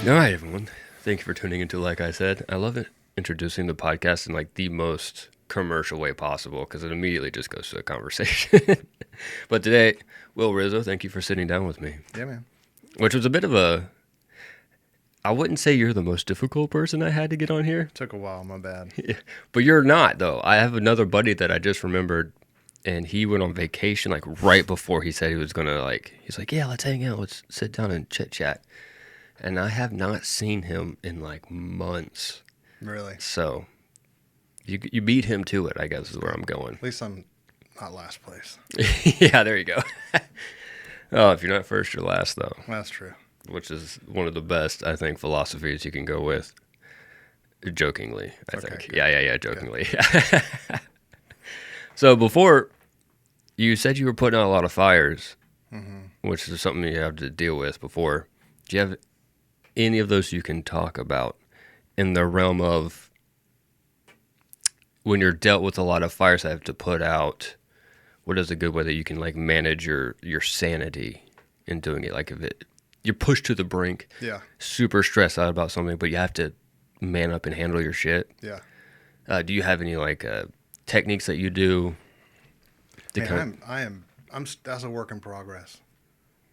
All right, everyone. Thank you for tuning into. Like I said, I love it introducing the podcast in like the most commercial way possible because it immediately just goes to a conversation. But today, Will Rizzo, thank you for sitting down with me, Yeah, man. which was a bit of a. I wouldn't say you're the most difficult person I had to get on here, Took a while, my bad. but you're not though. I have another buddy that I just remembered, and he went on vacation like right before he said he was gonna like. He's like, "Yeah, let's hang out, let's sit down and chit chat." And I have not seen him in like months. Really. So you beat him to it, I guess is where I'm going. At least I'm not last place. Yeah, there you go. Oh, if you're not first, you're last, though, That's true. which is one of the best, I think, philosophies you can go with. Jokingly, I Okay, think. good. Yeah, jokingly. So before, you said you were putting out a lot of fires, which is something you have to deal with before. Do you have any of those you can talk about in the realm of when you're dealt with a lot of fires that have to put out? What is a good way that you can like manage your sanity in doing it? Like if you're pushed to the brink, Yeah. super stressed out about something, but you have to man up and handle your shit. Yeah. Do you have any like techniques that you do to Man, I'm that's a work in progress.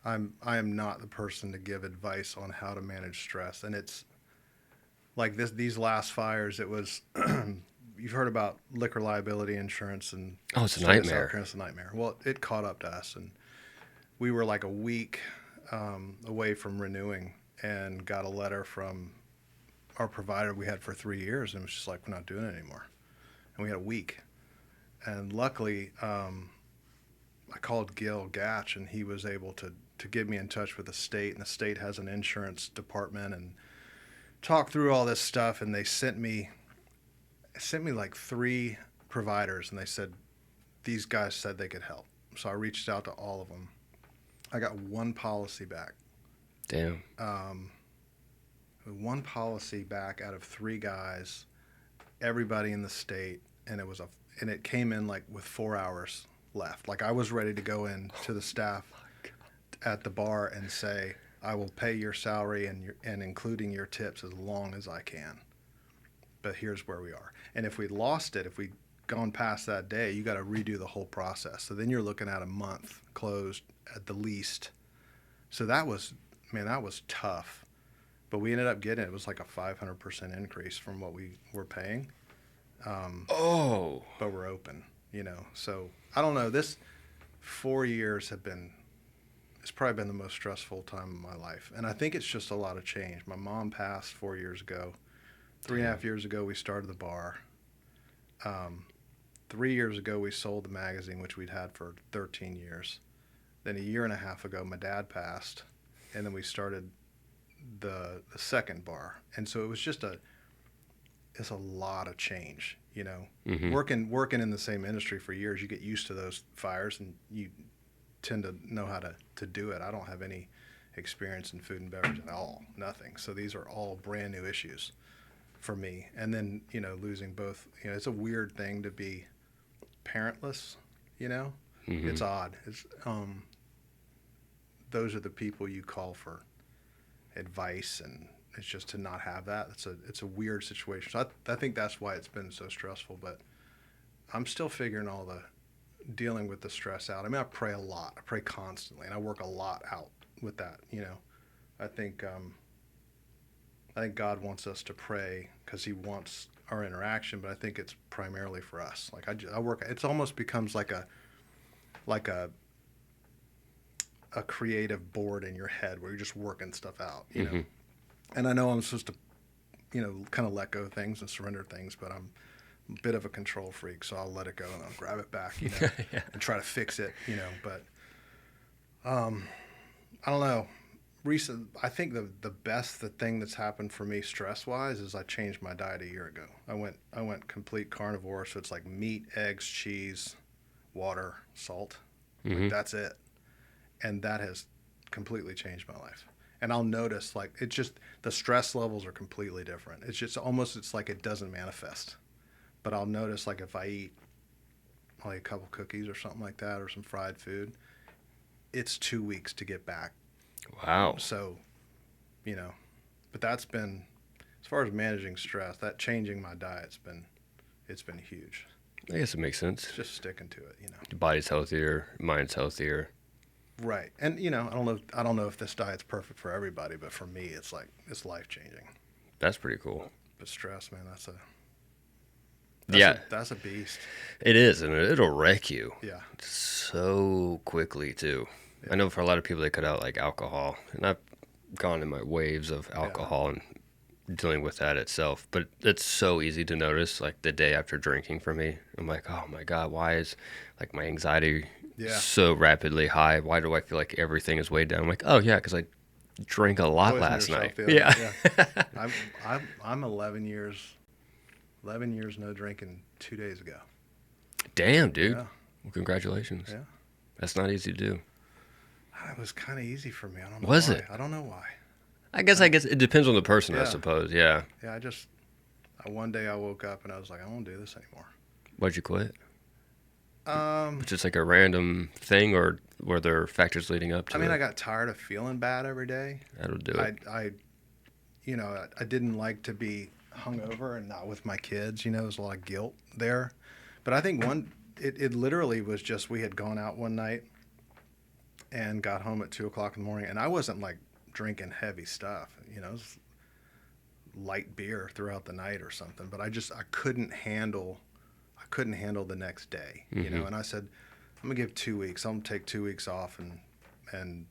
I am not the person to give advice on how to manage stress, and it's like these last fires. It was you've heard about liquor liability insurance and Oh, it's a state of South nightmare. Carolina, it's a nightmare. Well, it caught up to us, and we were like a week away from renewing, and got a letter from our provider we had for 3 years, and it was just like, we're not doing it anymore. And we had a week, and luckily I called Gil Gatch, and he was able to get me in touch with the state, and the state has an insurance department, and talked through all this stuff, and they sent me like 3 providers, and they said these guys said they could help. So I reached out to all of them. I got one policy back. Damn. One policy back out of 3 guys, everybody in the state, and it came in like with 4 hours left. Like I was ready to go in to the staff at the bar and say, I will pay your salary and including your tips as long as I can. But here's where we are. And if we lost it, if we'd gone past that day, you got to redo the whole process. So then you're looking at a month closed at the least. So that was tough. But we ended up getting it was like a 500% increase from what we were paying. Oh. But we're open, So I don't know. This 4 years it's probably been the most stressful time of my life. And I think it's just a lot of change. My mom passed 4 years ago. 3.5 years ago, we started the bar. 3 years ago, we sold the magazine, which we'd had for 13 years. Then a year and a half ago, my dad passed. And then we started the second bar. And so it was it's a lot of change, Mm-hmm. Working in the same industry for years, you get used to those fires and you tend to know how to do it. I don't have any experience in food and beverage at all, nothing. So these are all brand new issues for me. And then, losing both, it's a weird thing to be parentless, Mm-hmm. It's odd. It's those are the people you call for advice, and it's just to not have that. It's a weird situation. So I think that's why it's been so stressful. But I'm still figuring dealing with the stress out. I mean, I pray a lot. I pray constantly, and I work a lot out with that. I think God wants us to pray because He wants our interaction, but I think it's primarily for us. Like I work. It almost becomes like a creative board in your head where you're just working stuff out. Mm-hmm. And I know I'm supposed to, kind of let go of things and surrender things, but I'm a bit of a control freak, so I'll let it go and I'll grab it back, Yeah. and try to fix it, But I don't know. I think the thing that's happened for me stress wise is I changed my diet a year ago. I went complete carnivore, so it's like meat, eggs, cheese, water, salt. Mm-hmm. Like that's it, and that has completely changed my life. And I'll notice like it's just the stress levels are completely different. It's like it doesn't manifest. But I'll notice like if I eat like a couple cookies or something like that or some fried food, it's 2 weeks to get back. Wow. So, But that's been, as far as managing stress, that changing my diet's been, it's been huge. I guess it makes sense. It's just sticking to it, you know. Your body's healthier, mind's healthier. Right. And you know, I don't know if this diet's perfect for everybody, but for me it's like it's life changing. That's pretty cool. But stress, man, that's Yeah, that's a beast. it is, and it'll wreck you Yeah. so quickly too. Yeah. I know for a lot of people they cut out like alcohol, and I've gone in my waves of alcohol and dealing with that itself. But it's so easy to notice, like the day after drinking for me. I'm like, oh my God, why is like my anxiety so rapidly high? Why do I feel like everything is weighed down? I'm like, oh yeah, because I drank a lot Poison last yourself night. the other Yeah. day. I'm 11 years no drinking 2 days ago. Damn, dude. Yeah. Well, congratulations. Yeah. That's not easy to do. It was kind of easy for me. I don't know Was why. it? I don't know why. I guess it depends on the person, I Yeah. suppose. Yeah. Yeah, one day I woke up and I was like, I won't do this anymore. Why'd you quit? Um, Just like a random thing, or were there factors leading up to I mean, it? I got tired of feeling bad every day. That'll do it. I didn't like to be hungover and not with my kids. You know, there's a lot of guilt there. But I think it literally was just we had gone out one night and got home at 2:00 in the morning, and I wasn't like drinking heavy stuff. You know, it was light beer throughout the night or something. But I couldn't handle the next day. You know, and I said, I'm gonna give 2 weeks. I'm gonna take 2 weeks off and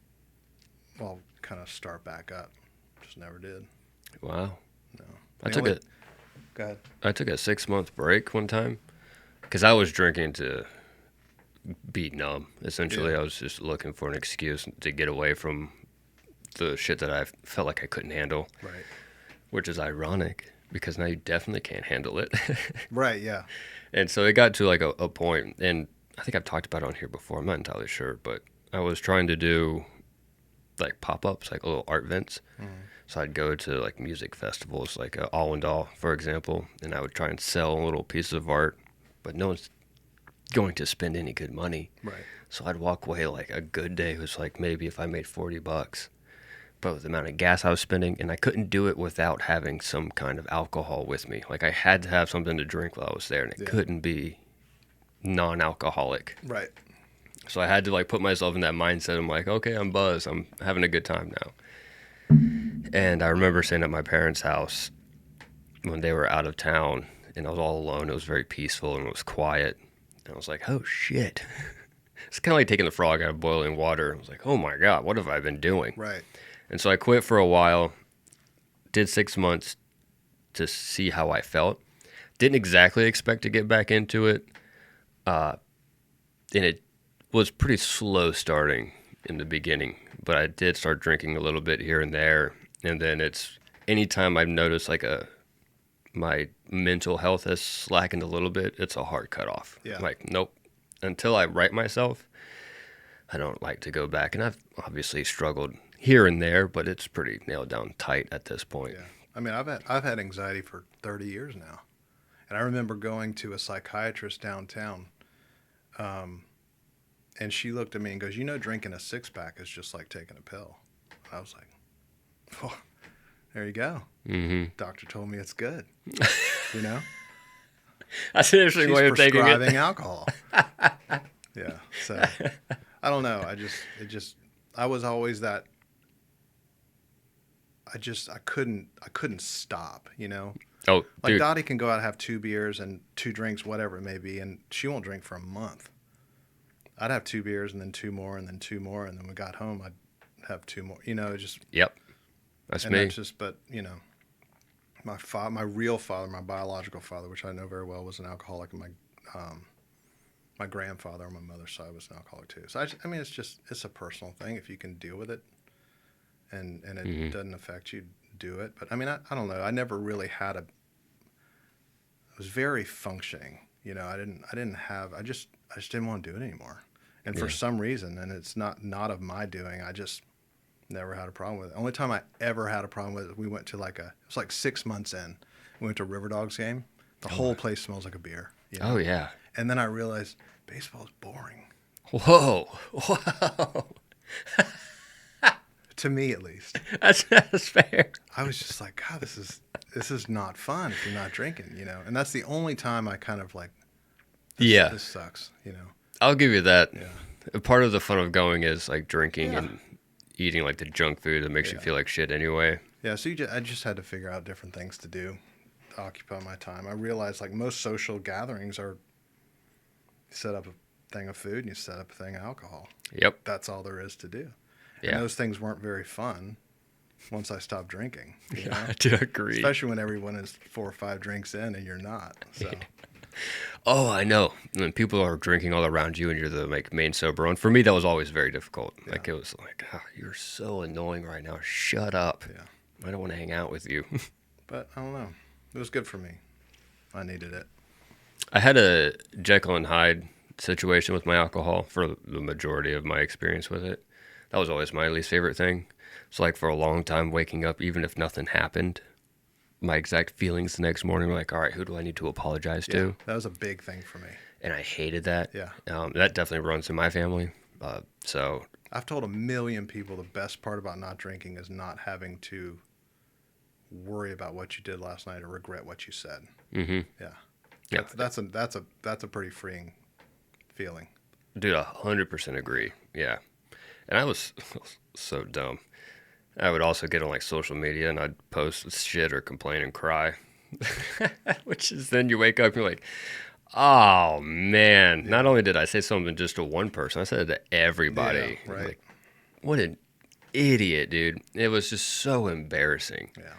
well, kind of start back up. Just never did. Wow. No. I The took only- Go ahead. a 6-month break one time because I was drinking to be numb. Essentially, Yeah. I was just looking for an excuse to get away from the shit that I felt like I couldn't handle, Right. which is ironic because now you definitely can't handle it. Right. Yeah. And so it got to like a point, and I think I've talked about it on here before. I'm not entirely sure, but I was trying to do like pop-ups, like little art events. So I'd go to like music festivals, like All and All, for example, and I would try and sell a little piece of art, but no one's going to spend any good money. Right. So I'd walk away like a good day was like maybe if I made $40, but with the amount of gas I was spending, and I couldn't do it without having some kind of alcohol with me. Like I had to have something to drink while I was there, and it couldn't be non-alcoholic. Right. So I had to like put myself in that mindset. I'm like, okay, I'm buzzed. I'm having a good time now. And I remember staying at my parents' house when they were out of town, and I was all alone. It was very peaceful and it was quiet. And I was like, oh shit. It's kind of like taking the frog out of boiling water. I was like, oh my God, what have I been doing? Right. And so I quit for a while, did 6 months to see how I felt. Didn't exactly expect to get back into it. And it was pretty slow starting in the beginning, but I did start drinking a little bit here and there. And then it's anytime I've noticed like my mental health has slackened a little bit, it's a hard cutoff. Yeah. Like, nope. Until I right myself, I don't like to go back. And I've obviously struggled here and there, but it's pretty nailed down tight at this point. Yeah. I mean, I've had anxiety for 30 years now. And I remember going to a psychiatrist downtown. And she looked at me and goes, you know, drinking a 6-pack is just like taking a pill. I was like, oh, there you go. Mm-hmm. Doctor told me it's good. You know? That's an interesting way of taking prescribing it. alcohol. Yeah. So I don't know. I was always that. I couldn't stop, you know? Oh, Like dude. Dottie can go out and have 2 beers and 2 drinks, whatever it may be, and she won't drink for a month. I'd have 2 beers and then 2 more and then 2 more, and then when we got home, I'd have 2 more. You know, just Yep. That's and me. that's just. But you know, my real father, my biological father, which I know very well, was an alcoholic, and my grandfather on my mother's side was an alcoholic too. So I mean, it's a personal thing. If you can deal with it, and it doesn't affect you, do it. But I mean, I don't know. I never really had I was very functioning. You know, I just didn't want to do it anymore. And for some reason, and it's not of my doing, I just never had a problem with it. Only time I ever had a problem with it, we went to it was like 6 months in. We went to a River Dogs game. The whole place smells like a beer. You know? Oh, yeah. And then I realized baseball is boring. Whoa. Whoa. It to me at least. That's fair. I was just like, God, this is not fun if you're not drinking, you know. And that's the only time I kind of like, this sucks, you know. I'll give you that. Yeah. Part of the fun of going is like drinking Yeah. and eating like the junk food that makes you feel like shit anyway. Yeah, so I just had to figure out different things to do to occupy my time. I realized like most social gatherings are set up a thing of food and you set up a thing of alcohol. Yep. That's all there is to do. Yeah. And those things weren't very fun once I stopped drinking. You know? I do agree. Especially when everyone is 4 or 5 drinks in and you're not. So. Oh, I know. When people are drinking all around you and you're the like main sober one. For me, that was always very difficult. Yeah. Like it was like, you're so annoying right now. Shut up. Yeah. I don't want to hang out with you. But I don't know. It was good for me. I needed it. I had a Jekyll and Hyde situation with my alcohol for the majority of my experience with it. That was always my least favorite thing. So like for a long time, waking up, even if nothing happened, my exact feelings the next morning were like, all right, who do I need to apologize to? That was a big thing for me. And I hated that. Yeah. That definitely runs in my family. So I've told a million people the best part about not drinking is not having to worry about what you did last night or regret what you said. mm-hmm. Yeah. That's a pretty freeing feeling. Dude, 100% agree. Yeah. And I was so dumb. I would also get on like social media and I'd post shit or complain and cry. Which is then you wake up and you're like, oh man. Yeah. Not only did I say something just to one person, I said it to everybody. Yeah, right. Like, what an idiot, dude. It was just so embarrassing. Yeah.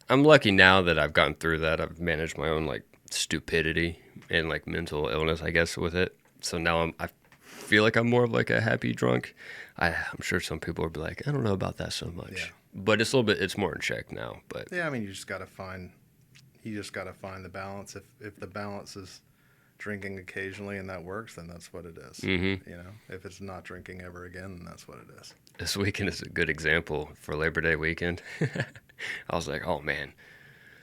I'm lucky now that I've gotten through that. I've managed my own like stupidity and like mental illness, I guess, with it. So now I feel like I'm more of like a happy drunk. I'm sure some people will be like, I don't know about that so much. Yeah. But it's more in check now. But yeah, I mean, you just got to find the balance. If the balance is drinking occasionally and that works, then that's what it is. Mm-hmm. You know, if it's not drinking ever again, then that's what it is. This weekend is a good example for Labor Day weekend. I was like, oh man,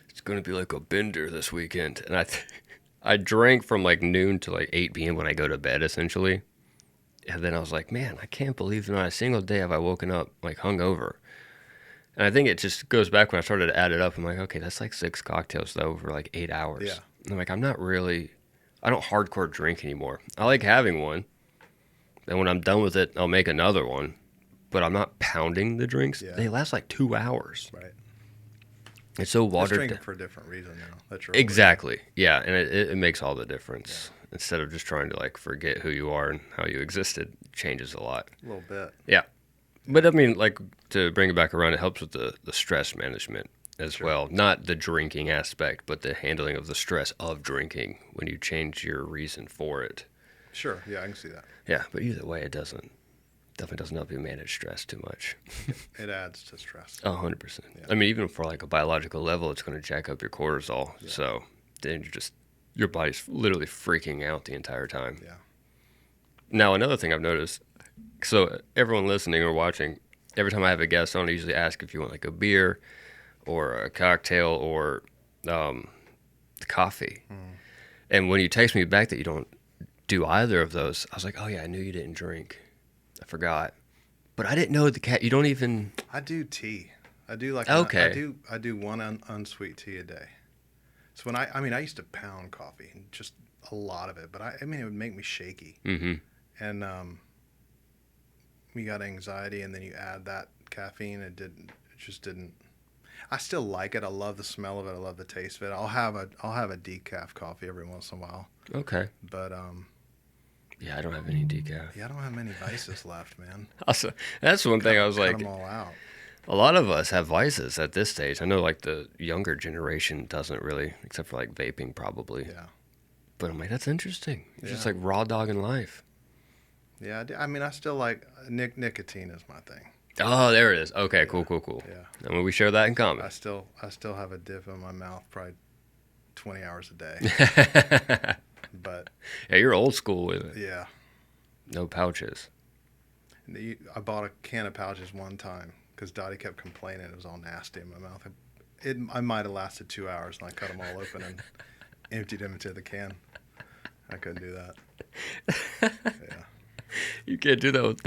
it's going to be like a bender this weekend. And I drank from like noon to like 8 p.m. when I go to bed, essentially. And then I was like, man, I can't believe not a single day have I woken up like hungover. And I think it just goes back when I started to add it up. I'm like, okay, that's like 6 cocktails though for like 8 hours. Yeah. And I'm like, I don't hardcore drink anymore. I like having one. And when I'm done with it, I'll make another one. But I'm not pounding the drinks. Yeah. They last like 2 hours. Right. It's so watered down. Drinking for a different reason now. That's your exactly. Yeah, and it makes all the difference. Yeah. Instead of just trying to like forget who you are and how you existed, it changes a lot. A little bit. Yeah. But I mean, like to bring it back around, it helps with the stress management as well. Not the drinking aspect, but the handling of the stress of drinking when you change your reason for it. Sure. Yeah, I can see that. Yeah, but either way, it definitely doesn't help you manage stress too much. It adds to stress. 100%. Yeah. I mean, even for like a biological level, it's going to jack up your cortisol. Yeah. So then your body's literally freaking out the entire time. Yeah. Now, another thing I've noticed, so everyone listening or watching, every time I have a guest on, I usually ask if you want like a beer or a cocktail or coffee. Mm. And when you text me back that you don't do either of those, I was like, oh yeah, I knew you didn't drink. I forgot. But I didn't know you don't even... I do tea. I do like... Okay. I do one unsweet tea a day. So when I used to pound coffee, and just a lot of it, but I mean, it would make me shaky. Mm-hmm. And you got anxiety, and then you add that caffeine, it just didn't... I still like it. I love the smell of it. I love the taste of it. I'll have a decaf coffee every once in a while. Okay. But yeah, I don't have any decaf. Yeah, I don't have many vices left, man. Also, that's one thing I was like, cut them all out. A lot of us have vices at this stage. I know like the younger generation doesn't really, except for like vaping probably. Yeah. But I'm like, that's interesting. It's just like raw dogging life. Yeah, I mean, I still like nicotine is my thing. Oh, there it is. Okay, yeah. Cool. Yeah. I mean, we share that in common. I still have a dip in my mouth probably 20 hours a day. But yeah, you're old school with it. Yeah. No pouches. I bought a can of pouches one time because Dottie kept complaining it was all nasty in my mouth. I might have lasted 2 hours, and I cut them all open and emptied them into the can. I couldn't do that. Yeah. You can't do that with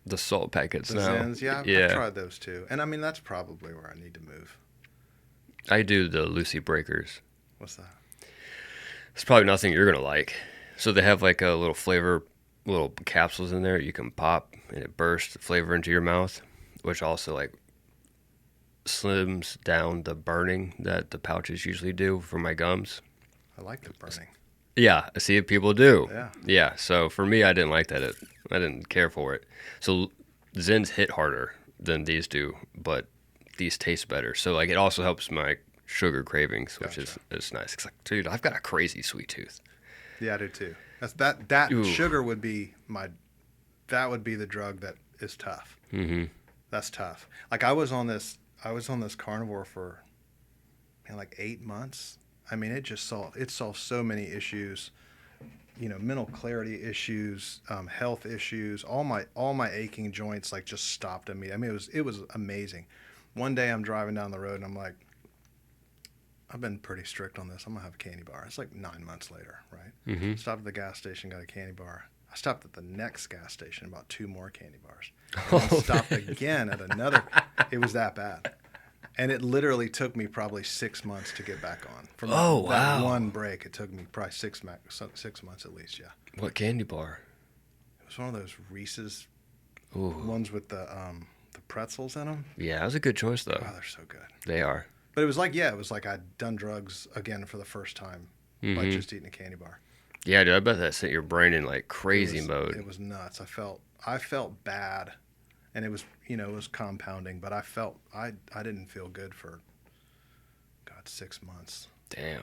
The salt packets The now. Zins, yeah, I've tried those too. And I mean, that's probably where I need to move. I do the Lucy Breakers. What's that? It's probably nothing you're going to like. So they have like a little flavor, little capsules in there you can pop and it bursts the flavor into your mouth, which also like slims down the burning that the pouches usually do for my gums. I like the burning. Yeah, I see it people do. Yeah. Yeah, so for me, I didn't like that. I didn't care for it. So Zins hit harder than these do, but these taste better. So like it also helps my sugar cravings, which is nice. It's like, dude, I've got a crazy sweet tooth. Yeah, I do too. That Ooh. sugar would be that would be the drug that is tough. Mm-hmm. That's tough. Like I was on this carnivore for like 8 months. I mean, it solved so many issues, mental clarity issues, health issues, all my aching joints like just stopped at me. I mean, it was amazing. One day I'm driving down the road and I'm like, I've been pretty strict on this. I'm gonna have a candy bar. It's like 9 months later, right? Mm-hmm. Stopped at the gas station, got a candy bar. I stopped at the next gas station, bought 2 more candy bars. And then stopped again at another. It was that bad. And it literally took me probably 6 months to get back on. From that one break, it took me probably 6 months at least, yeah. What candy bar? It was one of those Reese's Ooh. ones with the pretzels in them. Yeah, that was a good choice, though. Oh, they're so good. They are. But it was like I'd done drugs again for the first time by just eating a candy bar. Yeah, dude, I bet that sent your brain in like crazy mode. It was nuts. I felt bad, and it was it was compounding. But I didn't feel good for 6 months. Damn.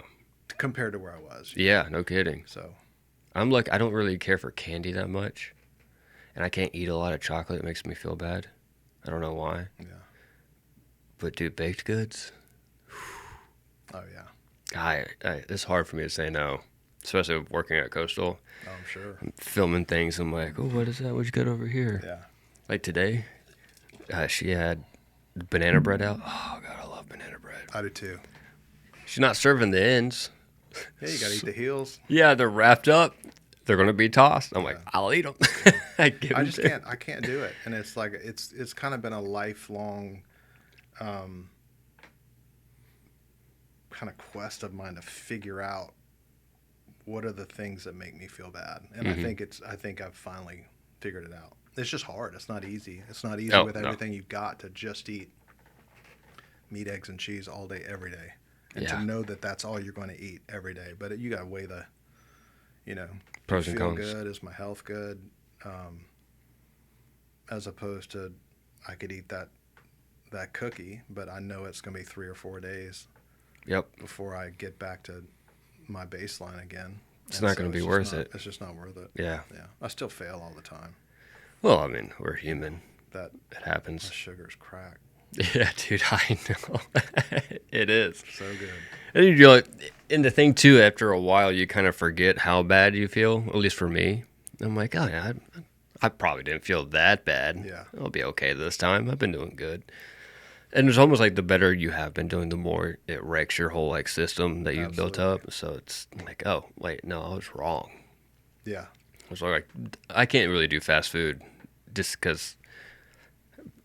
Compared to where I was. Yeah, no kidding. So I'm like, I don't really care for candy that much, and I can't eat a lot of chocolate. It makes me feel bad. I don't know why. Yeah. But dude, baked goods. Oh yeah. It's hard for me to say no, especially working at Coastal. Oh, I'm sure. I'm filming things. I'm like, oh, what is that? What you got over here? Yeah. Like today, she had banana bread out. Oh God, I love banana bread. I do too. She's not serving the ends. Yeah, you gotta eat the heels. Yeah, they're wrapped up. They're gonna be tossed. I'm like, I'll eat them. I can't do it, and it's like it's kind of been a lifelong kind of quest of mine to figure out what are the things that make me feel bad, and I think I've finally figured it out. It's just hard. It's not easy. It's not easy with everything you've got to just eat meat, eggs, and cheese all day, every day, and to know that that's all you're going to eat every day. But you got to weigh the, pros and cons. Good? Is my health good? As opposed to, I could eat that cookie, but I know it's going to be 3 or 4 days. Yep. Before I get back to my baseline again. It's not going to be worth it. It's just not worth it. Yeah. Yeah. I still fail all the time. Well, I mean, we're human. It happens. My sugar's cracked. Yeah, dude, I know. It is. So good. And and the thing too, after a while, you kind of forget how bad you feel. At least for me, I'm like, oh yeah, I probably didn't feel that bad. Yeah, I'll be okay this time. I've been doing good. And it's almost like the better you have been doing, the more it wrecks your whole like system that you've built up. So it's like, oh wait, no, I was wrong. Yeah. So like, I can't really do fast food just because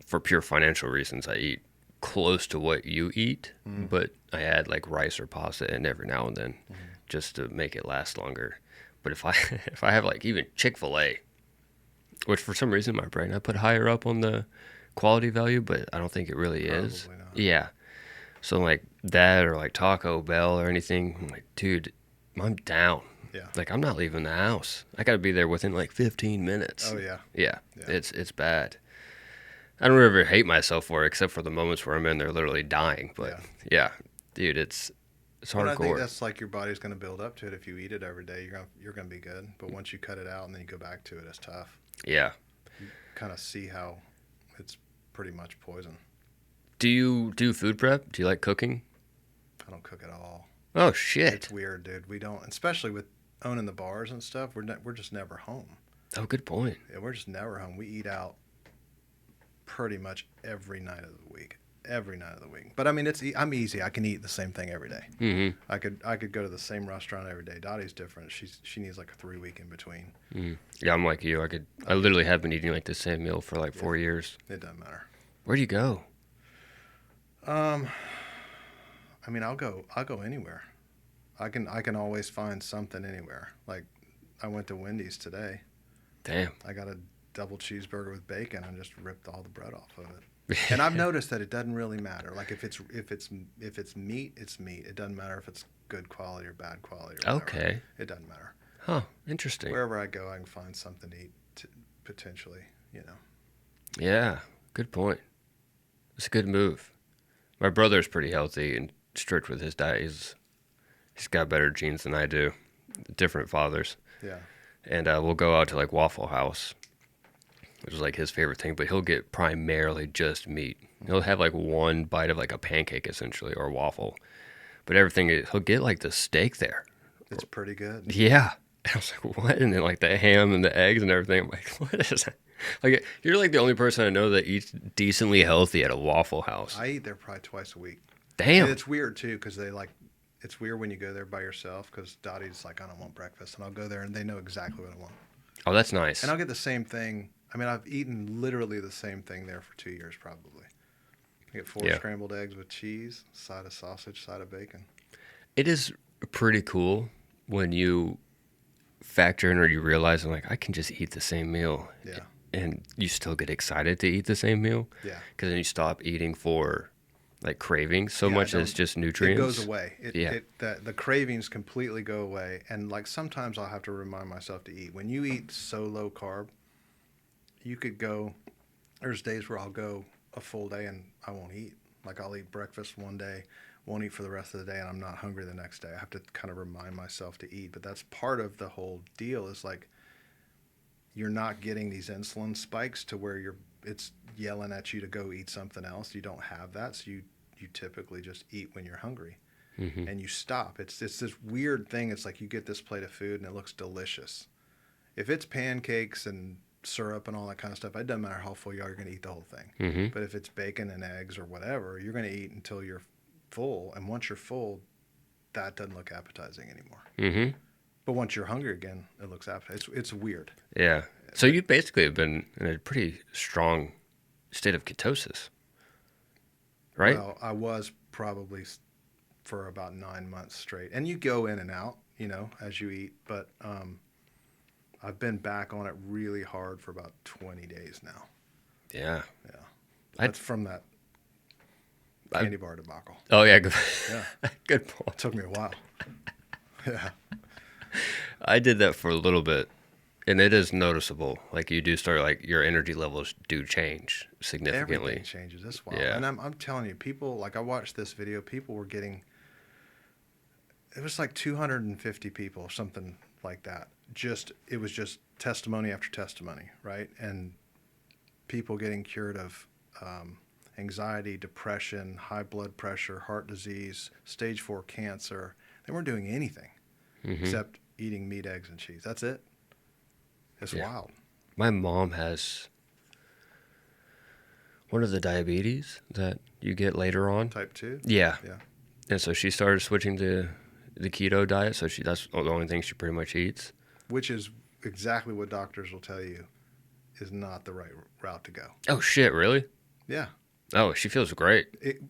for pure financial reasons, I eat close to what you eat, but I add like rice or pasta in every now and then just to make it last longer. But if I have like even Chick-fil-A, which for some reason in my brain I put higher up on the quality value, but I don't think it really is. Probably not. Yeah. So like that or like Taco Bell or anything, I'm like, dude, I'm down. Yeah. Like I'm not leaving the house. I got to be there within like 15 minutes. Oh yeah. Yeah. It's bad. I don't ever hate myself for it, except for the moments where I'm in there literally dying. But yeah dude, it's hardcore. I think that's like your body's going to build up to it. If you eat it every day, you're going to be good. But once you cut it out and then you go back to it, it's tough. Yeah. You kind of see how it's pretty much poison. Do you do food prep? Do you like cooking? I don't cook at all. Oh shit. It's weird, dude. We don't, especially with owning the bars and stuff. We're just never home. Oh, good point. Yeah, we're just never home. We eat out pretty much every night of the week. every night of the week. But I mean, I'm easy. I can eat the same thing every day. Mm-hmm. I could go to the same restaurant every day. Dottie's different. She needs like a 3 week in between. Mm-hmm. Yeah, I'm like you. I literally have been eating like the same meal for like 4 years. It doesn't matter. Where do you go? I mean, I'll go anywhere. I can always find something anywhere. Like, I went to Wendy's today. Damn. I got a double cheeseburger with bacon and just ripped all the bread off of it. And I've noticed that it doesn't really matter. Like, if it's meat, it's meat. It doesn't matter if it's good quality or bad quality or whatever. Okay. It doesn't matter. Huh. Interesting. Wherever I go, I can find something to eat, potentially, Yeah. Good point. It's a good move. My brother's pretty healthy and strict with his diet. He's got better genes than I do. Different fathers. Yeah. And we'll go out to like Waffle House, which is like his favorite thing, but he'll get primarily just meat. He'll have like one bite of like a pancake essentially or a waffle. But everything, he'll get like the steak there. It's pretty good. Yeah. I was like, what? And then like the ham and the eggs and everything. I'm like, what is that? Like, you're like the only person I know that eats decently healthy at a Waffle House. I eat there probably twice a week. Damn. And it's weird too, because it's weird when you go there by yourself, because Dottie's like, I don't want breakfast. And I'll go there and they know exactly what I want. Oh, that's nice. And I'll get the same thing. I mean, I've eaten literally the same thing there for 2 years probably. I get 4 scrambled eggs with cheese, side of sausage, side of bacon. It is pretty cool when you factor in or you realize, I'm like, I can just eat the same meal. Yeah. And you still get excited to eat the same meal. Yeah. Because then you stop eating for like cravings so much as just nutrients. It goes away. The cravings completely go away. And like sometimes I'll have to remind myself to eat. When you eat so low carb, you could go, there's days where I'll go a full day and I won't eat. Like, I'll eat breakfast one day, won't eat for the rest of the day, and I'm not hungry the next day. I have to kind of remind myself to eat. But that's part of the whole deal, is like, you're not getting these insulin spikes to where it's yelling at you to go eat something else. You don't have that, so you typically just eat when you're hungry. Mm-hmm. And you stop. It's this weird thing. It's like you get this plate of food and it looks delicious. If it's pancakes and syrup and all that kind of stuff, it doesn't matter how full you are, you're going to eat the whole thing. Mm-hmm. But if it's bacon and eggs or whatever, you're going to eat until you're full. And once you're full, that doesn't look appetizing anymore. Mm-hmm. But once you're hungry again, it looks appetizing. It's weird. Yeah. So you basically have been in a pretty strong state of ketosis, right? Well, I was probably for about 9 months straight. And you go in and out, as you eat. But I've been back on it really hard for about 20 days now. Yeah. Yeah. That's from that candy bar debacle. Oh, yeah. Good, Yeah. good point. It took me a while. Yeah. I did that for a little bit, and it is noticeable. Like, you do start, like, your energy levels do change significantly. Everything changes. That's wild. Yeah. And I'm telling you, people, like, I watched this video, people were getting, it was like 250 people or something like that. It was just testimony after testimony, right? And people getting cured of anxiety, depression, high blood pressure, heart disease, stage 4 cancer. They weren't doing anything except eating meat, eggs, and cheese. That's it. It's wild. My mom has one of the diabetes that you get later on. Type 2? Yeah. Yeah. And so she started switching to the keto diet, so that's the only thing she pretty much eats. Which is exactly what doctors will tell you is not the right route to go. Oh, shit, really? Yeah. Oh, she feels great. It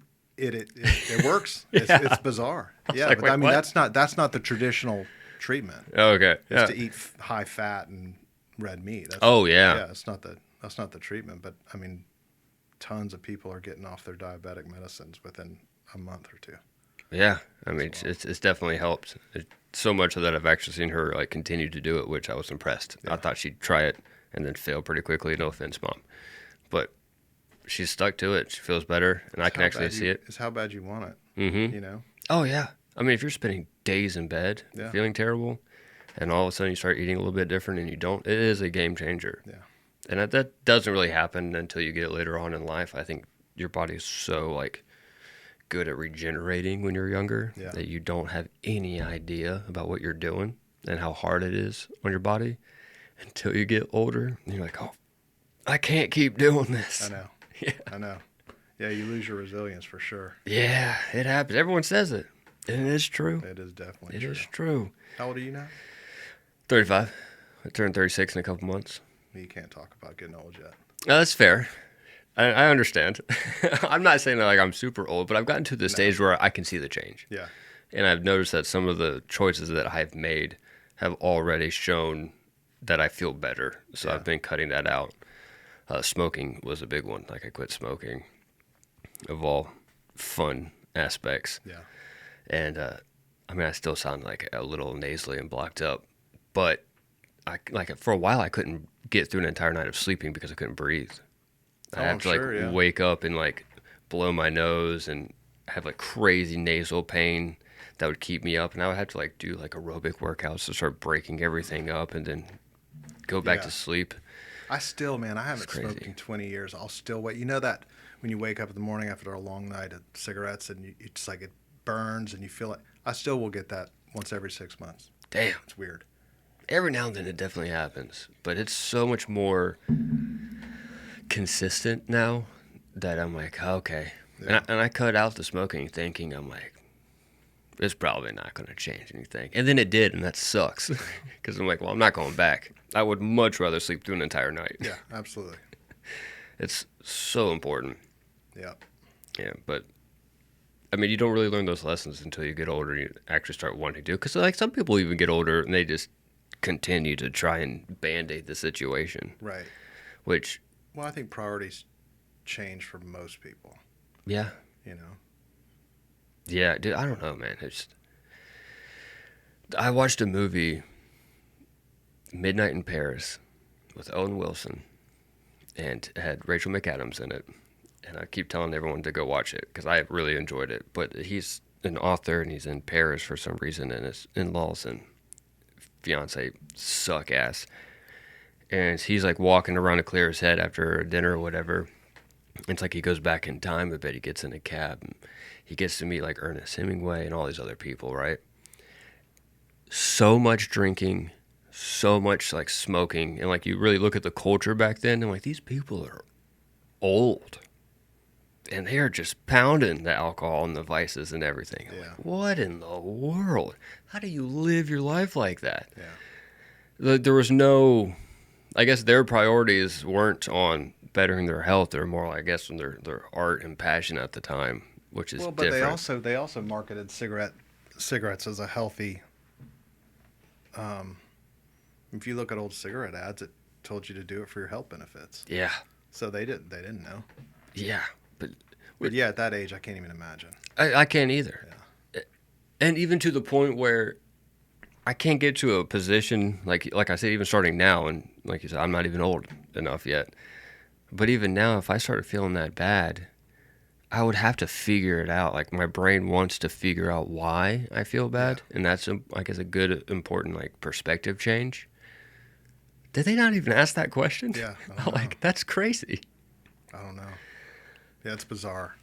works. Yeah. It's bizarre. Yeah, like, but wait, I mean what? that's not the traditional treatment. Oh, okay. It's Yeah. to eat high fat and red meat. That's, Oh, yeah. Yeah, that's not the treatment. But I mean, tons of people are getting off their diabetic medicines within a month or two. Yeah. I mean, it's definitely helped. So much so that I've actually seen her like continue to do it, which I was impressed. Yeah. I thought she'd try it and then fail pretty quickly. No offense, Mom. But she's stuck to it. She feels better, and I can actually see it. It's how bad you want it. Mm-hmm. Oh, yeah. I mean, if you're spending days in bed feeling terrible, and all of a sudden you start eating a little bit different and you don't, it is a game changer. Yeah. And that doesn't really happen until you get it later on in life. I think your body is so, like, good at regenerating when you're younger that you don't have any idea about what you're doing and how hard it is on your body until you get older. And you're like, oh, I can't keep doing this. I know. Yeah. I know. Yeah, you lose your resilience for sure. Yeah, it happens. Everyone says it. And it is true. It is definitely It true. is true. How old are you now? 35. I turned 36 in a couple months. You can't talk about getting old yet. That's fair. I understand. I'm not saying that like I'm super old, but I've gotten to the stage where I can see the change. Yeah. And I've noticed that some of the choices that I've made have already shown that I feel better. So I've been cutting that out. Smoking was a big one. Like I quit smoking of all fun aspects. Yeah. And I mean, I still sound like a little nasally and blocked up, but for a while I couldn't get through an entire night of sleeping because I couldn't breathe. I have to like wake up and like blow my nose and have like crazy nasal pain that would keep me up, and I would have to like do like aerobic workouts to start breaking everything up and then go back to sleep. I haven't smoked in 20 years. I'll still wait. You know that when you wake up in the morning after a long night of cigarettes and it's like it burns and you feel it. I still will get that once every 6 months. Damn. It's weird. Every now and then it definitely happens, but it's so much more consistent now that I'm like, okay. Yeah. And I cut out the smoking thinking, I'm like, it's probably not going to change anything. And then it did, and that sucks. Because I'm like, well, I'm not going back. I would much rather sleep through an entire night. Yeah, absolutely. It's so important. Yeah. Yeah, but, I mean, you don't really learn those lessons until you get older and you actually start wanting to. Because, like, some people even get older and they just continue to try and Band-Aid the situation. Right. Which... Well, I think priorities change for most people. Yeah. You know? Yeah, dude, I don't know, man. I watched a movie, Midnight in Paris, with Owen Wilson, and it had Rachel McAdams in it. And I keep telling everyone to go watch it because I really enjoyed it. But he's an author and he's in Paris for some reason, and his in-laws and fiance suck ass. And he's like walking around to clear his head after dinner or whatever. It's like he goes back in time a bit. He gets in a cab and he gets to meet like Ernest Hemingway and all these other people, right? So much drinking, so much like smoking. And like you really look at the culture back then and like these people are old. And they are just pounding the alcohol and the vices and everything. Yeah. Like, what in the world? How do you live your life like that? Yeah. There was no... I guess their priorities weren't on bettering their health. They're more, I guess, on their art and passion at the time, which is different. But they also marketed cigarettes as a healthy. If you look at old cigarette ads, it told you to do it for your health benefits. Yeah. So they didn't know. Yeah, but yeah, at that age, I can't even imagine. I can't either. Yeah. And even to the point where I can't get to a position like I said, even starting now, and like you said, I'm not even old enough yet. But even now, if I started feeling that bad, I would have to figure it out. Like my brain wants to figure out why I feel bad, and that's I guess a good, important like perspective change. Did they not even ask that question? Yeah, like that's crazy. I don't know. Yeah, it's bizarre.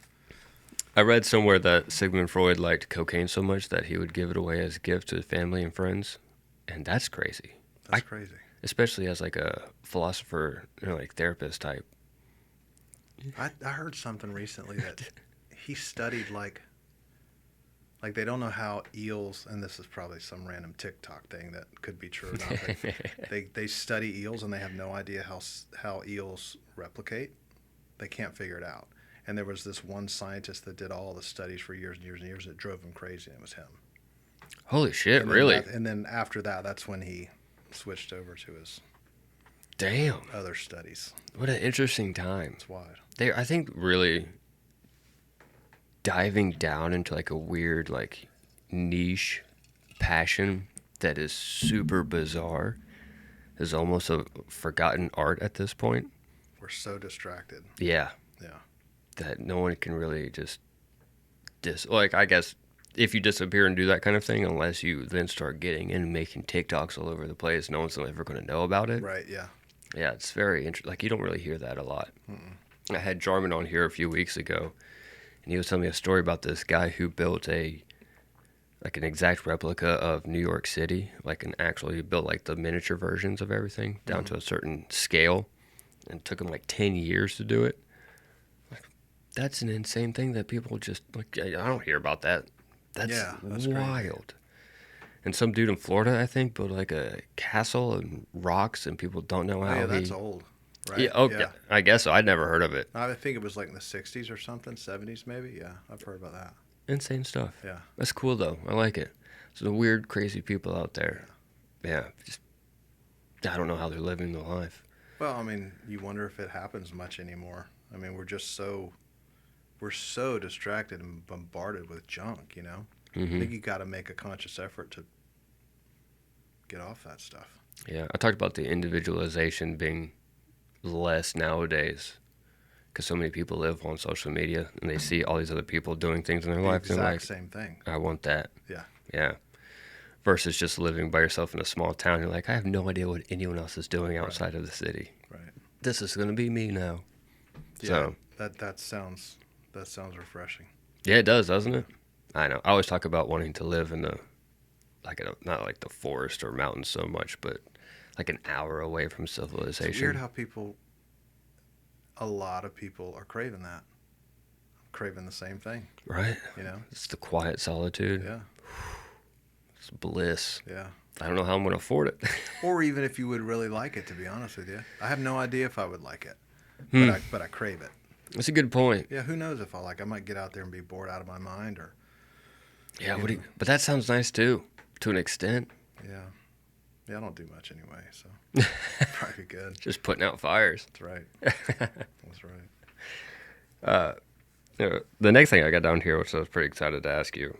I read somewhere that Sigmund Freud liked cocaine so much that he would give it away as a gift to family and friends, and that's crazy. That's crazy. Especially as like a philosopher, like therapist type. I heard something recently that he studied like they don't know how eels, and this is probably some random TikTok thing that could be true or not, but they study eels and they have no idea how eels replicate. They can't figure it out. And there was this one scientist that did all the studies for years and years and years that drove him crazy, and it was him. Holy shit, really? And then after that, that's when he switched over to his other studies. What an interesting time. It's wild. I think really diving down into like a weird like niche passion that is super bizarre is almost a forgotten art at this point. We're so distracted. Yeah. Yeah. That no one can really just like, I guess if you disappear and do that kind of thing, unless you then start getting in and making TikToks all over the place, no one's ever going to know about it. Right, yeah. Yeah, it's very interesting. Like, you don't really hear that a lot. Mm-mm. I had Jarman on here a few weeks ago, and he was telling me a story about this guy who built an exact replica of New York City, he built like the miniature versions of everything down to a certain scale, and it took him like 10 years to do it. That's an insane thing that people just like. I don't hear about that. That's Yeah, that's crazy. wild. And some dude in Florida, I think, built like a castle and rocks, and people don't know Oh how yeah, that's he. old, Yeah, right? okay. Yeah. I guess so. I'd never heard of it. I think it was like in the 60s or something, 70s maybe. Yeah, I've heard about that. Insane stuff. Yeah. That's cool though. I like it. Some weird, crazy people out there. Yeah. Just I don't know how they're living their life. Well, I mean, you wonder if it happens much anymore. I mean, we're so distracted and bombarded with junk, you know? I think you got to make a conscious effort to get off that stuff. Yeah. I talked about the individualization being less nowadays because so many people live on social media and they see all these other people doing things in their The life. And they're exact like, same thing. I want that. Yeah. Yeah. Versus just living by yourself in a small town. You're like, I have no idea what anyone else is doing outside of the city. Right. This is going to be me now. Yeah. So, That sounds refreshing. yeah, it does, doesn't it? I know. I always talk about wanting to live in the, like, not like the forest or mountains so much, but like an hour away from civilization. It's weird how a lot of people are craving that. Craving the same thing. Right? You know? It's the quiet solitude. Yeah. It's bliss. Yeah. I don't know how I'm going to afford it. Or even if you would really like it, to be honest with you. I have no idea if I would like it, but I crave it. That's a good point. Yeah, who knows if I like? I might get out there and be bored out of my mind, or Yeah, but that sounds nice too, to an extent. yeah, I don't do much anyway, so probably good. Just putting out fires. That's right. That's right. The next thing I got down here, which I was pretty excited to ask you,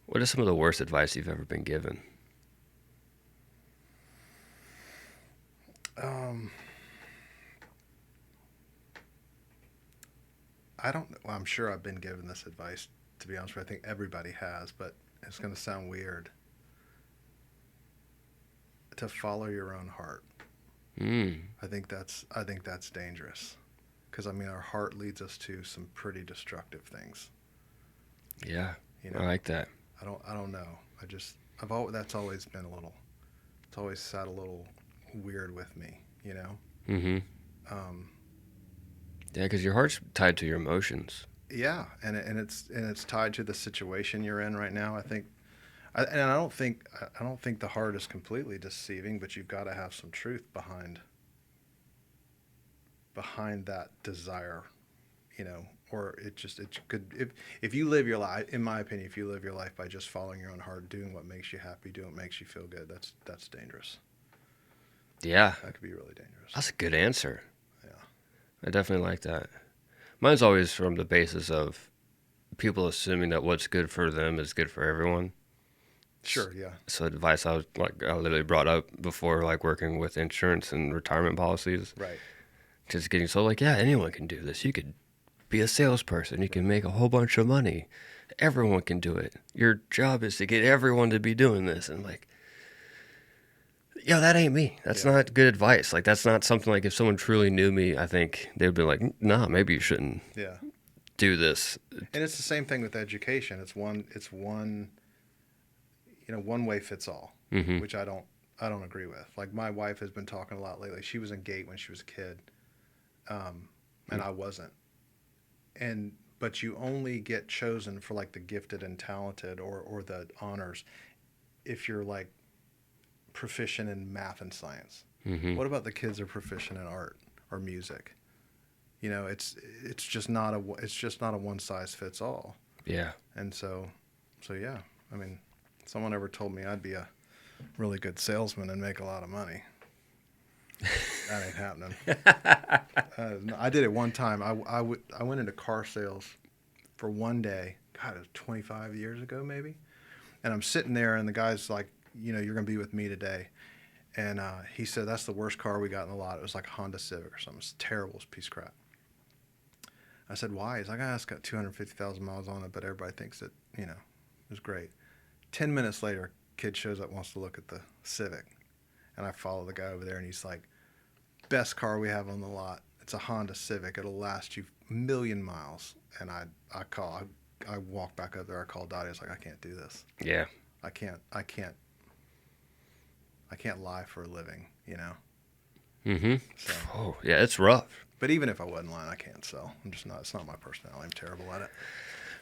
what is some of the worst advice you've ever been given? Well, I'm sure I've been given this advice. To be honest with you, I think everybody has, but it's going to sound weird. To follow your own heart. I think that's dangerous, because I mean our heart leads us to some pretty destructive things. Yeah, You know, I like that. I don't know. That's always been it's always sat a little weird with me. You know. Mm-hmm. Yeah, because your heart's tied to your emotions. Yeah, and it's tied to the situation you're in right now. I think, I don't think the heart is completely deceiving, but you've got to have some truth behind that desire, you know. Or it could, if you live your life, in my opinion, if you live your life by just following your own heart, doing what makes you happy, doing what makes you feel good, that's dangerous. Yeah, That could be really dangerous. that's a good answer. Yeah. I definitely like that. Mine's always from the basis of people assuming that what's good for them is good for everyone. Sure. Yeah. So advice I literally brought up before, like working with insurance and retirement policies. Right. Just getting so like, yeah, anyone can do this. You could be a salesperson. You can make a whole bunch of money. Everyone can do it. Your job is to get everyone to be doing this. And like, yo, that ain't me. That's not good advice. Like, that's not something like if someone truly knew me, I think they'd be like, nah, maybe you shouldn't Yeah. do this. And it's the same thing with education. It's one way fits all, which I don't agree with. Like my wife has been talking a lot lately. She was in GATE when she was a kid, and I wasn't. But you only get chosen for like the gifted and talented or the honors if you're like proficient in math and science. What about the kids that are proficient in art or music? You know, it's just not a one size fits all. Yeah. And so yeah. I mean, if someone ever told me I'd be a really good salesman and make a lot of money, that ain't happening. I did it one time. I went into car sales for one day. God, it was 25 years ago maybe. And I'm sitting there, and the guy's like, you know, you're going to be with me today. And he said, that's the worst car we got in the lot. It was like a Honda Civic or something. It's terrible. It's a piece of crap. I said, why? He's like, it's got 250,000 miles on it, but everybody thinks that, you know, it was great. 10 minutes later, a kid shows up, wants to look at the Civic. And I follow the guy over there, and he's like, best car we have on the lot. It's a Honda Civic. It'll last you a million miles. And I walk back up there. I call Dottie. I was like, I can't do this. Yeah. I can't lie for a living, you know? Mm-hmm. So, Oh, yeah, it's rough. but even if I wasn't lying, I can't sell. I'm just not. It's not my personality. I'm terrible at it.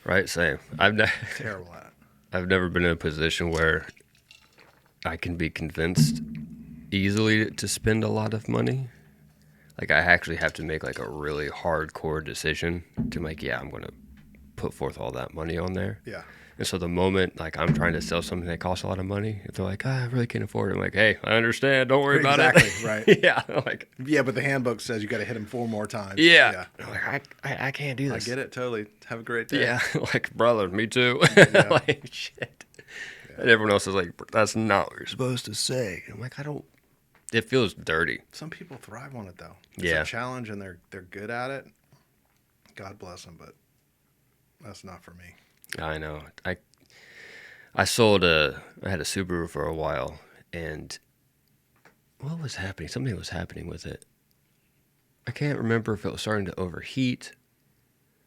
Right, same. Terrible at it. I've never been in a position where I can be convinced easily to spend a lot of money. Like, I actually have to make like a really hardcore decision to like, yeah, I'm going to put forth all that money on there. Yeah. And so the moment like I'm trying to sell something that costs a lot of money, if they're like, I really can't afford it. I'm like, hey, I understand. Don't worry about it. Exactly. Right. Yeah. Like, Yeah, but the handbook says you got to hit them 4 more times. yeah. Yeah. I'm like, I can't do I this. get it totally. Have a great day. Yeah. Like, brother, me too. Yeah. Like, shit. Yeah. And everyone else is like, that's not what you're supposed to say. I'm like, I don't. It feels dirty. Some people thrive on it though. It's Yeah. a challenge and they're good at it. God bless them, but that's not for me. I know. I had a Subaru for a while, and what was happening? Something was happening with it. I can't remember if it was starting to overheat.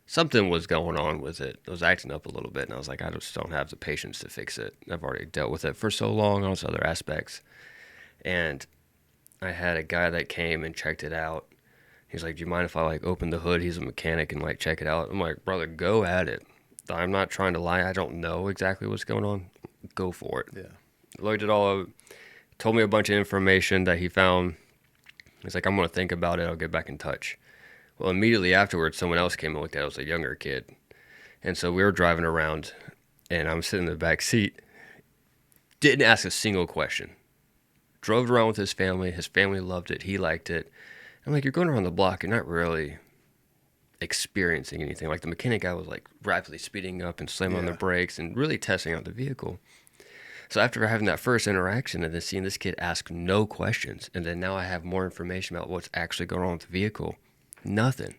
Something was going on with it. It was acting up a little bit, and I was like, I just don't have the patience to fix it. I've already dealt with it for so long on those other aspects. And I had a guy that came and checked it out. He's like, do you mind if I like open the hood? He's a mechanic and like check it out. I'm like, brother, go at it. I'm not trying to lie. I don't know exactly what's going on. Go for it. Yeah. Looked it all up, told me a bunch of information that he found. He's like, I'm going to think about it. I'll get back in touch. Well, immediately afterwards, someone else came and looked at it. It was a younger kid. And so we were driving around, and I'm sitting in the back seat. Didn't ask a single question. Drove around with his family. His family loved it. He liked it. I'm like, you're going around the block. You're not really experiencing anything. Like the mechanic guy was like rapidly speeding up and slamming on the brakes and really testing out the vehicle. So after having that first interaction and then seeing this kid ask no questions, and then now I have more information about what's actually going on with the vehicle, nothing.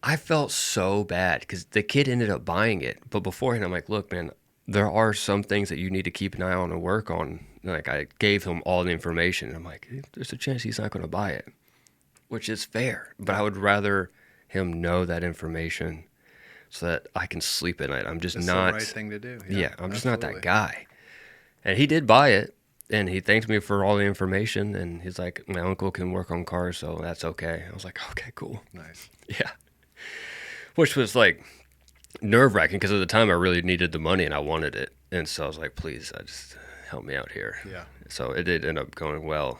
I felt so bad because the kid ended up buying it. But beforehand, I'm like, look, man, there are some things that you need to keep an eye on and work on. Like I gave him all the information. And I'm like, there's a chance he's not going to buy it, which is fair. But I would rather him know that information so that I can sleep at night. I'm just That's not the right thing to do. Yeah, I'm just not that absolutely. guy. And he did buy it, and he thanked me for all the information. And he's like, my uncle can work on cars, so that's okay. I was like, okay, cool. Nice. Yeah. Which was like nerve-wracking because at the time I really needed the money and I wanted it. And so I was like, please, just help me out here. Yeah. So it did end up going well.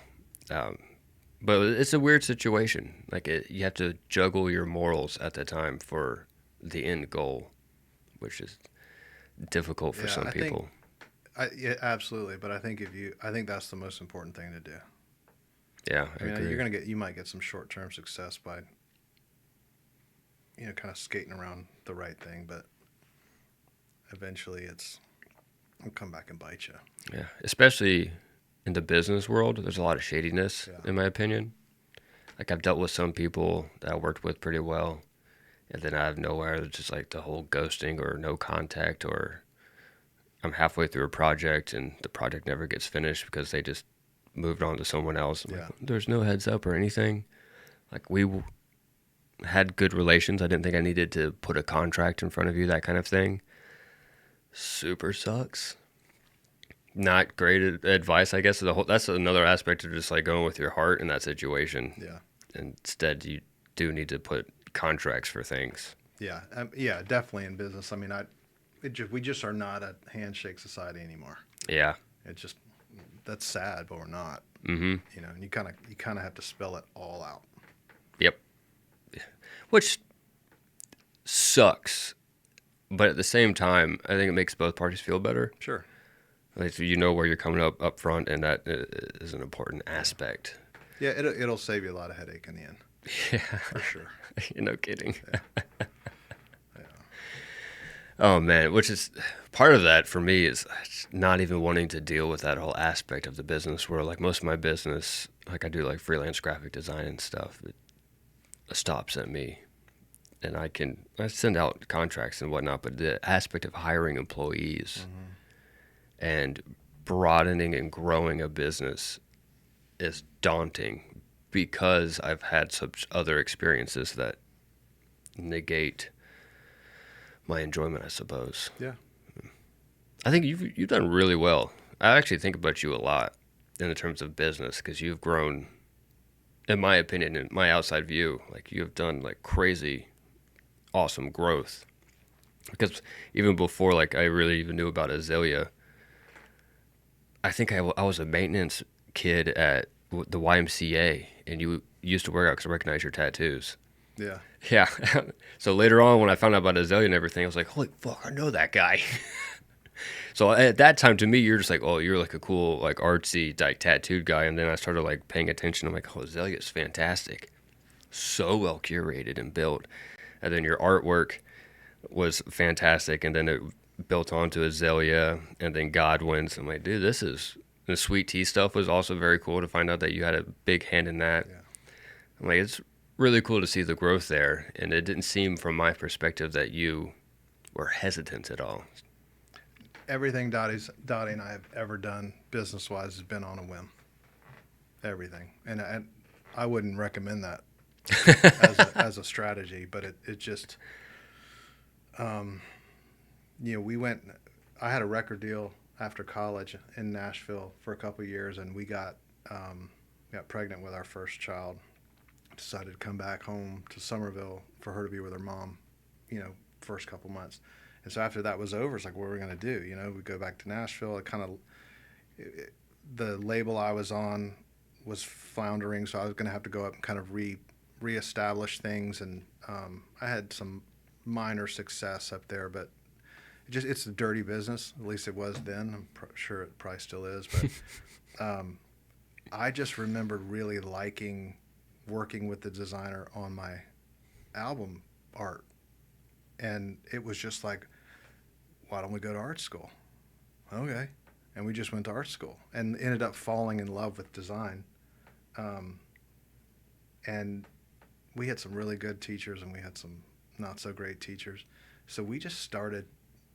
But it's a weird situation. Like you have to juggle your morals at the time for the end goal, which is difficult for some people. Yeah, absolutely. But I think I think that's the most important thing to do. Yeah, I mean, you might get some short-term success by, kind of skating around the right thing, but eventually it'll come back and bite you. Yeah, especially in the business world, there's a lot of shadiness, in my opinion. Like I've dealt with some people that I worked with pretty well, and then out of nowhere, it's just like the whole ghosting or no contact, or I'm halfway through a project and the project never gets finished because they just moved on to someone else. Like, there's no heads up or anything. Like we had good relations. I didn't think I needed to put a contract in front of you, that kind of thing. Super sucks. Not great advice, I guess. That's another aspect of just like going with your heart in that situation. Yeah. Instead, you do need to put contracts for things. Yeah. Yeah, definitely in business. I mean, we just are not a handshake society anymore. Yeah. That's sad, but we're not. Mm-hmm. And you kind of have to spell it all out. Yep. Which sucks, but at the same time, I think it makes both parties feel better. Sure. Like so you know where you're coming up front, and that is an important aspect. Yeah, it'll save you a lot of headache in the end. Yeah, for sure. No kidding. Yeah. Oh man, which is part of that for me is not even wanting to deal with that whole aspect of the business world. Like most of my business, like I do like freelance graphic design and stuff. It stops at me, and I send out contracts and whatnot. But the aspect of hiring employees and broadening and growing a business is daunting because I've had such other experiences that negate my enjoyment, I suppose. Yeah. I think you've done really well. I actually think about you a lot in the terms of business because you've grown in my opinion, in my outside view, like you have done like crazy, awesome growth. Because even before like I really even knew about Azalea, I think I was a maintenance kid at the YMCA, and you used to work out because I recognize your tattoos. Yeah. Yeah. So later on, when I found out about Azalea and everything, I was like, holy fuck, I know that guy. So at that time, to me, you're just like, oh, you're like a cool, like artsy, like tattooed guy. And then I started like paying attention. I'm like, oh, Azalea's fantastic, so well curated and built. And then your artwork was fantastic. And then it built onto Azalea and then Godwin's. I'm like, dude, this is the sweet tea stuff was also very cool to find out that you had a big hand in that. Yeah. I'm like, it's really cool to see the growth there. And it didn't seem from my perspective that you were hesitant at all. Everything Dottie and I have ever done business wise has been on a whim. Everything. And I wouldn't recommend that as a strategy, but it just, we went, I had a record deal after college in Nashville for a couple of years, and we got pregnant with our first child. Decided to come back home to Summerville for her to be with her mom, first couple months. And so after that was over, it's like, what are we going to do? We go back to Nashville. The label I was on was floundering, so I was going to have to go up and kind of reestablish things. And I had some minor success up there, but it's a dirty business. At least it was then. I'm sure it probably still is. But I just remember really liking working with the designer on my album art. And it was just like, why don't we go to art school? Okay. And we just went to art school and ended up falling in love with design. And we had some really good teachers and we had some not so great teachers. So we just started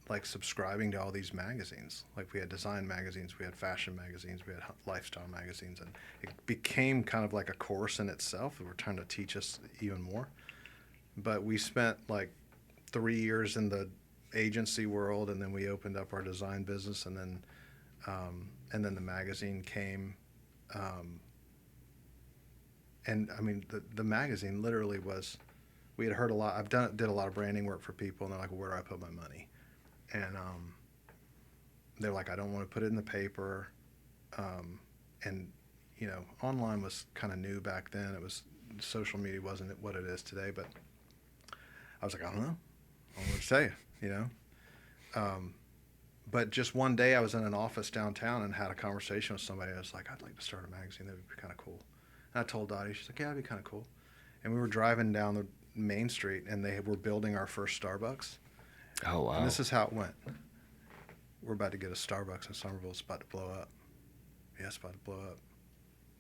like subscribing to all these magazines. Like we had design magazines, we had fashion magazines, we had lifestyle magazines, and it became kind of like a course in itself. They were trying to teach us even more. But we spent like 3 years in the agency world, and then we opened up our design business, and then the magazine came. And I mean, the magazine literally was, we had heard a lot. Did a lot of branding work for people, and they're like, well, where do I put my money? And they're like, I don't want to put it in the paper. And online was kind of new back then. It was, social media wasn't what it is today, but I was like, I don't know. I don't know what to tell you, But just one day I was in an office downtown and had a conversation with somebody. I was like, I'd like to start a magazine. That would be kind of cool. And I told Dottie, she's like, yeah, that'd be kind of cool. And we were driving down the main street, and they were building our first Starbucks. Oh, wow. And this is how it went. We're about to get a Starbucks in Summerville. It's about to blow up. Yeah, it's about to blow up.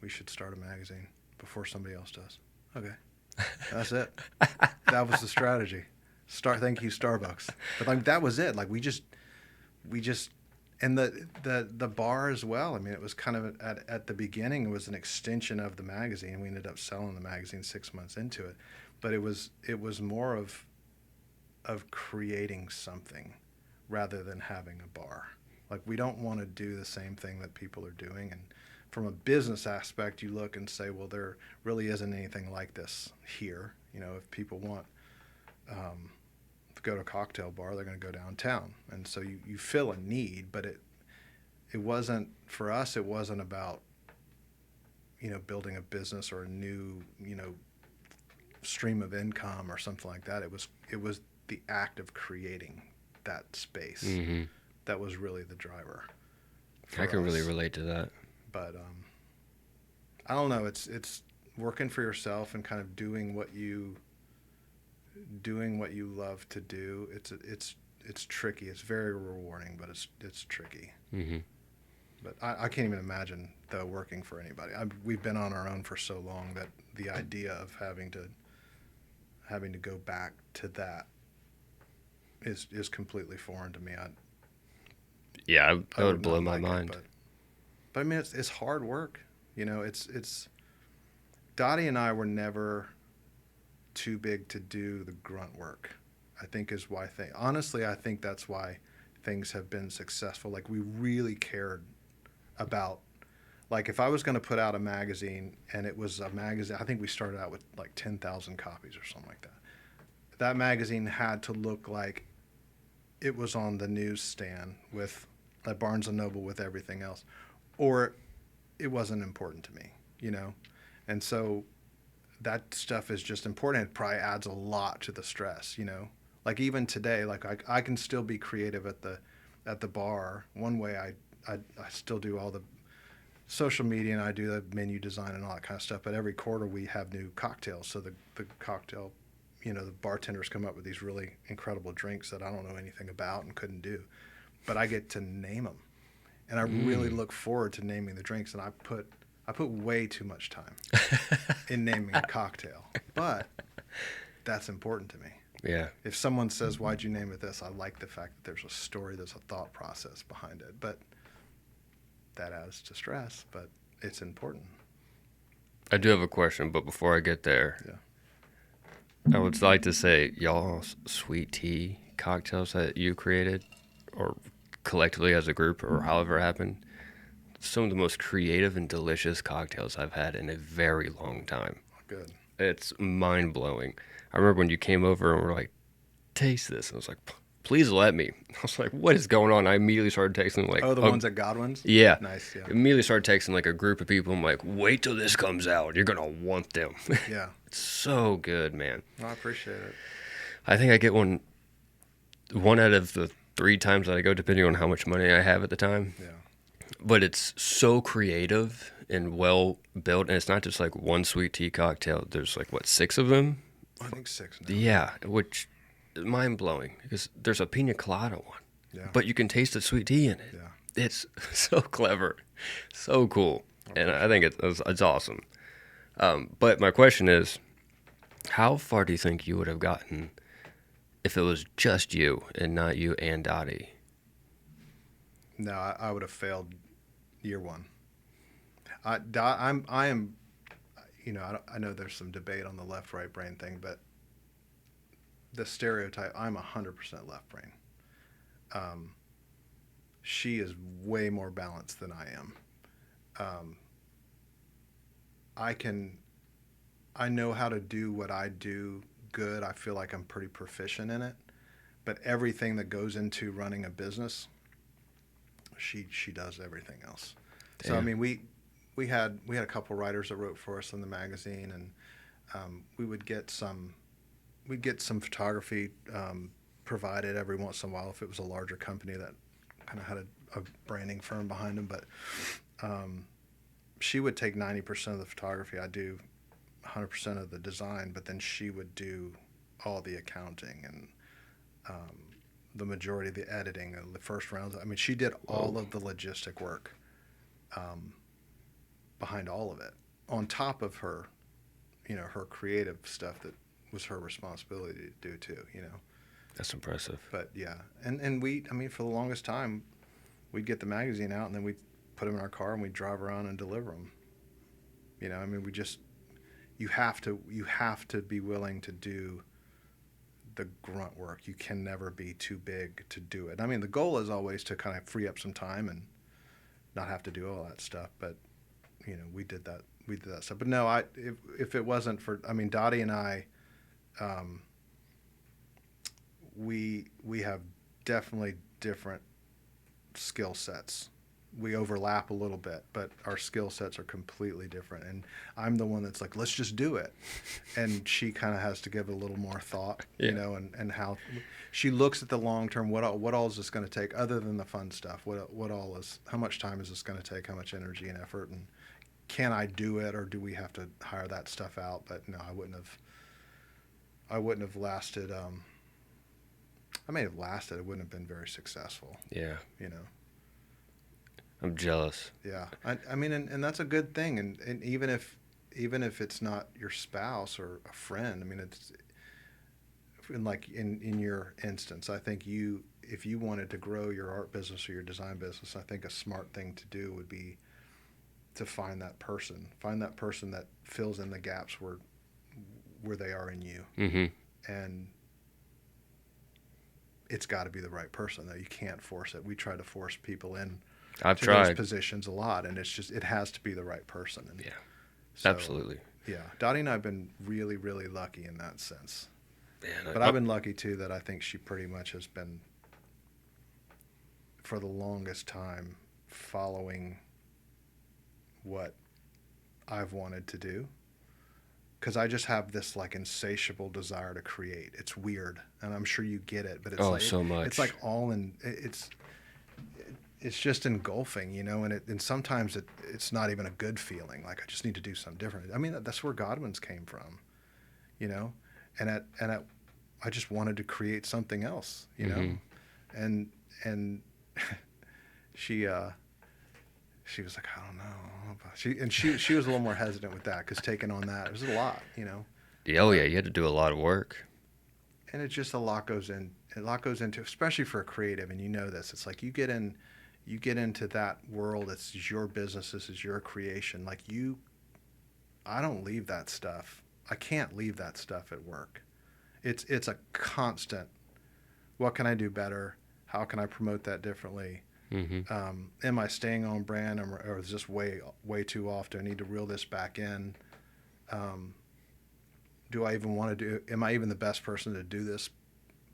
We should start a magazine before somebody else does. Okay. That's it. That was the strategy. Thank you, Starbucks. But like that was it. Like we just, and the bar as well. I mean, it was kind of at the beginning, it was an extension of the magazine. We ended up selling the magazine 6 months into it, but it was more of creating something rather than having a bar. Like we don't want to do the same thing that people are doing. And from a business aspect, you look and say, well, there really isn't anything like this here. If people want to go to a cocktail bar, they're going to go downtown. And so you fill a need, but it wasn't, for us, it wasn't about, building a business or a new, stream of income or something like that. It was the act of creating that space that was really the driver. I can really relate to that. But I don't know. It's working for yourself and kind of doing what you love to do. It's tricky. It's very rewarding, but it's tricky. Mm-hmm. But I can't even imagine though working for anybody. We've been on our own for so long that the idea of having to go back to that is completely foreign to me. That I would blow not my like mind. It, but I mean, it's hard work. It's Dottie and I were never too big to do the grunt work. I think is why honestly, I think that's why things have been successful. Like we really cared about Like if I was going to put out a magazine and it was a magazine, I think we started out with like 10,000 copies or something like that. That magazine had to look like it was on the newsstand with at Barnes and Noble with everything else, or it wasn't important to me, you know? And so that stuff is just important. It probably adds a lot to the stress, you know? Like even today, like I can still be creative at the bar. One way I still do all the social media and I do the menu design and all that kind of stuff. But every quarter we have new cocktails. So the cocktail, you know, the bartenders come up with these really incredible drinks that I don't know anything about and couldn't do. But I get to name them. And I really look forward to naming the drinks. And I put way too much time in naming a cocktail. But that's important to me. Yeah. If someone says, "Why'd you name it this?" I like the fact that there's a story, there's a thought process behind it. But that adds to stress, but it's important. I do have a question, but before I get there, Yeah. I would like to say, y'all sweet tea cocktails that you created, or collectively as a group, or however it happened, some of the most creative and delicious cocktails I've had in a very long time. Good. It's mind blowing. I remember when you came over and were like, "Taste this," and I was like, "Please let me." I was like, "What is going on?" I immediately started texting like, Oh, the ones at Godwin's? Yeah. Nice, yeah. Immediately started texting like a group of people. I'm like, "Wait till this comes out. You're gonna want them." Yeah. It's so good, man. Well, I appreciate it. I think I get one out of the 3 times that I go, depending on how much money I have at the time. Yeah. But it's so creative and well built, and it's not just like one sweet tea cocktail. There's like what, 6 of them? I think 6 now. Yeah, which is mind blowing because there's a pina colada one, Yeah. but you can taste the sweet tea in it. Yeah. It's so clever, so cool, and I think it's awesome. But my question is, how far do you think you would have gotten if it was just you and not you and Dottie? No, I would have failed year one. I am, you know, I know there's some debate on the left-right brain thing, but the stereotype, I'm 100% left brain. She is way more balanced than I am. I know how to do what I do good. I feel like I'm pretty proficient in it, but everything that goes into running a business, she does everything else. Damn. So I mean, we had a couple writers that wrote for us in the magazine, and we'd get some photography provided every once in a while if it was a larger company that kind of had a branding firm behind them. But she would take 90% of the photography. I do 100% of the design, but then she would do all the accounting and the majority of the editing and the first rounds. I mean, she did all of the logistic work behind all of it, on top of her, you know, her creative stuff that was her responsibility to do too, you know. That's impressive. But yeah, and we, I mean, for the longest time, we'd get the magazine out and then we'd put them in our car and we'd drive around and deliver them. You know, I mean, you have to be willing to do the grunt work. You can never be too big to do it. I mean, the goal is always to kind of free up some time and not have to do all that stuff. But you know, we did that stuff. But no, if it wasn't for, I mean, Dottie and I, we have definitely different skill sets. We overlap a little bit, but our skill sets are completely different. And I'm the one that's like, let's just do it. And she kind of has to give a little more thought, Yeah. you know, and how she looks at the long term. What all is this going to take other than the fun stuff? How much time is this going to take? How much energy and effort? And can I do it, or do we have to hire that stuff out? But no, I wouldn't have lasted. I may have lasted. It wouldn't have been very successful. Yeah. You know. I'm jealous. Yeah, I mean, and that's a good thing. And even if it's not your spouse or a friend, I mean, it's in your instance, I think if you wanted to grow your art business or your design business, I think a smart thing to do would be to find that person that fills in the gaps where they are in you. Mm-hmm. And it's got to be the right person, though. You can't force it. We try to force people in I've to those tried. positions a lot, and it has to be the right person. And Yeah, so, absolutely. Yeah, Dottie and I have been really, really lucky in that sense. Man, But I've been lucky too that I think she pretty much has been, for the longest time, following what I've wanted to do. Because I just have this like insatiable desire to create. It's weird, and I'm sure you get it, but it's like so much. It's like all in. It's just engulfing, and sometimes it's not even a good feeling. Like I just need to do something different. I mean, that's where Godwin's came from, and I just wanted to create something else, and she was like, I don't know. She was a little more hesitant with that because taking on that, it was a lot, Oh yeah, you had to do a lot of work. And it's just a lot goes into, especially for a creative, and this. It's like you get into that world. It's your business. This is your creation. Like I don't leave that stuff. I can't leave that stuff at work. It's a constant. What can I do better? How can I promote that differently? Mm-hmm. Am I staying on brand, or is this way too off? Do I need to reel this back in? Do I even want to do? Am I even the best person to do this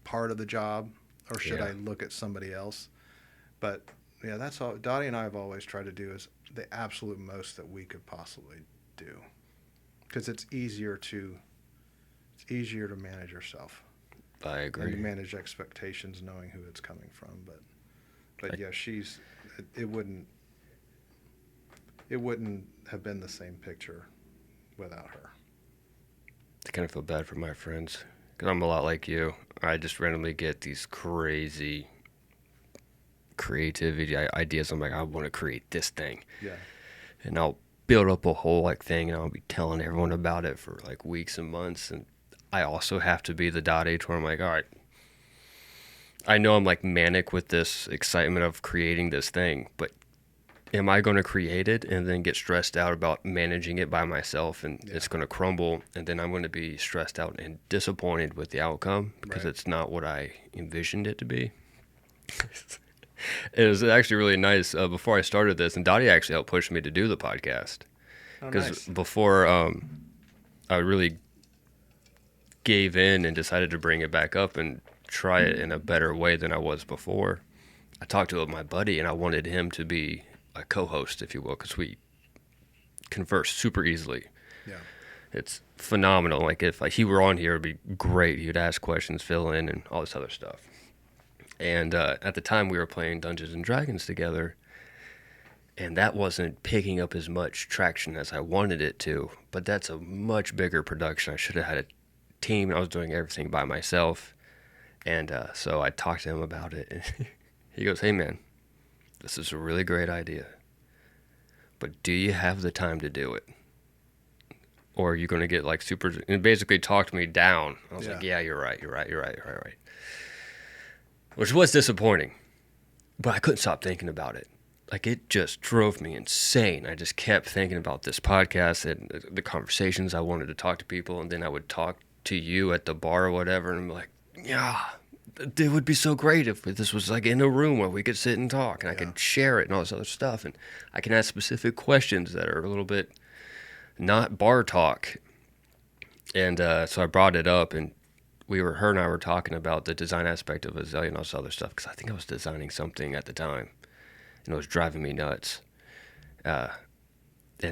part of the job, or should I look at somebody else? But yeah, that's all. Dottie and I have always tried to do is the absolute most that we could possibly do, because it's easier to manage yourself. I agree. And to manage expectations, knowing who it's coming from, but yeah, it wouldn't have been the same picture without her. I kind of feel bad for my friends because I'm a lot like you. I just randomly get these crazy creativity ideas. I'm like, I want to create this thing. Yeah. And I'll build up a whole thing, and I'll be telling everyone about it for weeks and months. And I also have to be the dot age where I'm like, all right, I know I'm manic with this excitement of creating this thing, but am I going to create it and then get stressed out about managing it by myself, and it's going to crumble, and then I'm going to be stressed out and disappointed with the outcome because it's not what I envisioned it to be. It was actually really nice before I started this, and Dottie actually helped push me to do the podcast because before I really gave in and decided to bring it back up and try it in a better way than I was before. I talked to my buddy, and I wanted him to be a co-host, if you will, because we converse super easily. Yeah, it's phenomenal. If he were on here, it'd be great. He'd ask questions, fill in, and all this other stuff. And at the time, we were playing Dungeons and Dragons together, and that wasn't picking up as much traction as I wanted it to. But that's a much bigger production. I should have had a team. I was doing everything by myself. And so I talked to him about it, and he goes, hey, man, this is a really great idea, but do you have the time to do it? Or are you going to get super... And basically talked me down. I was like, yeah, you're right. Which was disappointing, but I couldn't stop thinking about it. It just drove me insane. I just kept thinking about this podcast and the conversations I wanted to talk to people, and then I would talk to you at the bar or whatever, and I'm like, yeah, it would be so great if this was in a room where we could sit and talk, and I could share it and all this other stuff, and I can ask specific questions that are a little bit not bar talk. And so I brought it up, and her and I were talking about the design aspect of Azalea and all this other stuff, because I think I was designing something at the time, and it was driving me nuts. And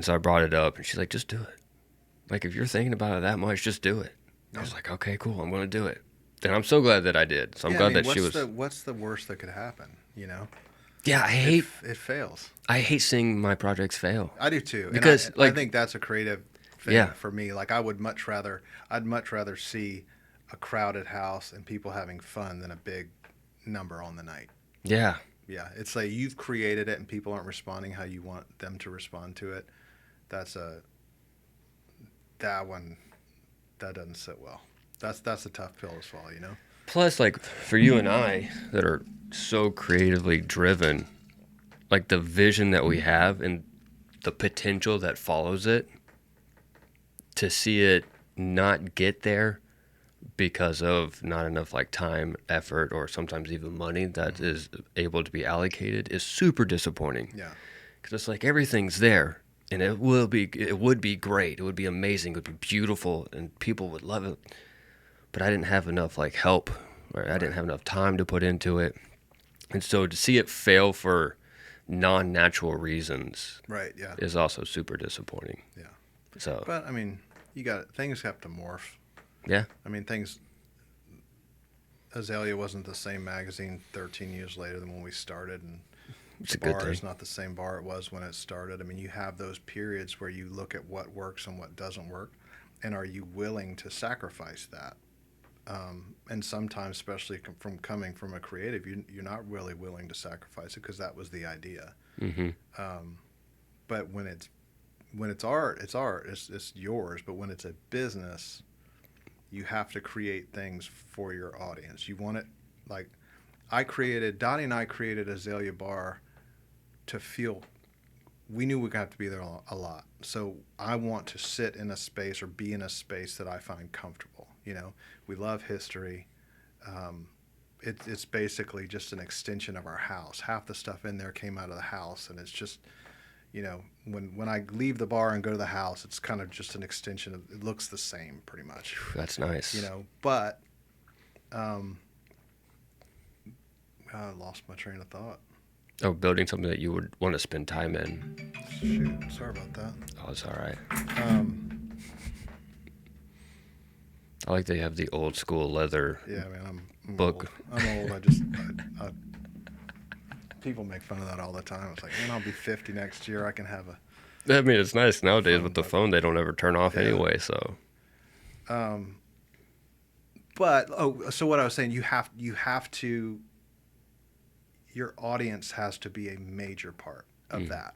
so I brought it up, and she's like, just do it. If you're thinking about it that much, just do it. I was like, okay, cool, I'm going to do it. And I'm so glad that I did. So I'm glad that she was... What's the worst that could happen, Yeah, I hate... It fails. I hate seeing my projects fail. I do too. Because I think that's a creative thing for me. I'd much rather see a crowded house and people having fun than a big number on the night. Yeah. Yeah, it's you've created it and people aren't responding how you want them to respond to it. That doesn't sit well. That's a tough pill to swallow, Plus, for you and I that are so creatively driven, the vision that we have and the potential that follows it, to see it not get there because of not enough like time, effort, or sometimes even money that is able to be allocated is super disappointing. Yeah. Because it's like everything's there, and it would be great, it would be amazing, it would be beautiful, and people would love it. But I didn't have enough like help, or I didn't have enough time to put into it, and so to see it fail for non-natural reasons Right. Yeah. is also super disappointing. Yeah. So But I mean, things have to morph. yeah, I mean, Azalea wasn't the same magazine 13 years later than when we started, and it's the a good bar thing. is not the same bar it was when it started. I mean, you have those periods where you look at what works and what doesn't work, and are you willing to sacrifice that? And sometimes, especially from coming from a creative, you're not really willing to sacrifice it because that was the idea. Mm-hmm. But when it's art, it's art. It's yours. But when it's a business, you have to create things for your audience. You want it like Dottie and I created Azalea Bar to feel. We knew we'd have to be there a lot. So I want to sit in a space or be in a space that I find comfortable. You know, we love history. It's basically just an extension of our house. Half the stuff in there came out of the house, and it's just, you know, when I leave the bar and go to the house, it's kind of just an extension of, it looks the same pretty much. That's nice. You know, but I lost my train of thought. Oh, building something that you would want to spend time in. Shoot, sorry about that. Oh, it's all right. I like they have the old school leather. Yeah, I mean, I'm Book. Old. I'm old. I people make fun of that all the time. It's like, man, I'll be 50 next year. I can have a. I mean, it's nice nowadays with the but- phone. They don't ever turn off Yeah. anyway. So But so what I was saying, you have to. Your audience has to be a major part of that.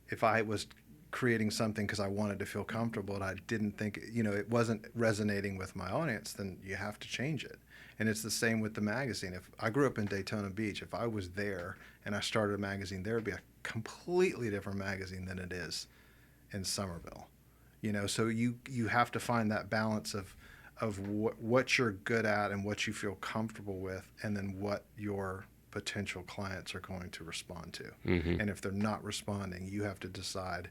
If I was creating something because I wanted to feel comfortable and I didn't think, you know, it wasn't resonating with my audience, then you have to change it. And it's the same with the magazine. If I grew up in Daytona Beach, if I was there and I started a magazine, there would be a completely different magazine than it is in Summerville. You know, so you have to find that balance of what you're good at and what you feel comfortable with, and then what your potential clients are going to respond to. Mm-hmm. And if they're not responding, you have to decide,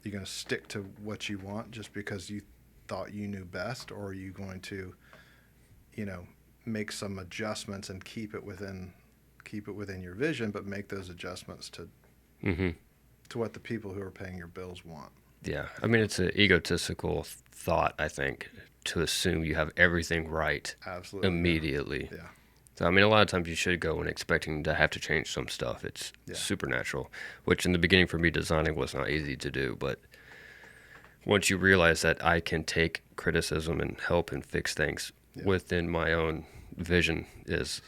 you're going to stick to what you want just because you thought you knew best, or are you going to, you know, make some adjustments and keep it within your vision, but make those adjustments to what the people who are paying your bills want. Yeah, I mean, it's an egotistical thought, I think, to assume you have everything right Absolutely. immediately. Yeah. So, I mean, a lot of times you should go in expecting to have to change some stuff. It's supernatural, which in the beginning for me, designing was not easy to do. But once you realize that I can take criticism and help and fix things within my own vision, is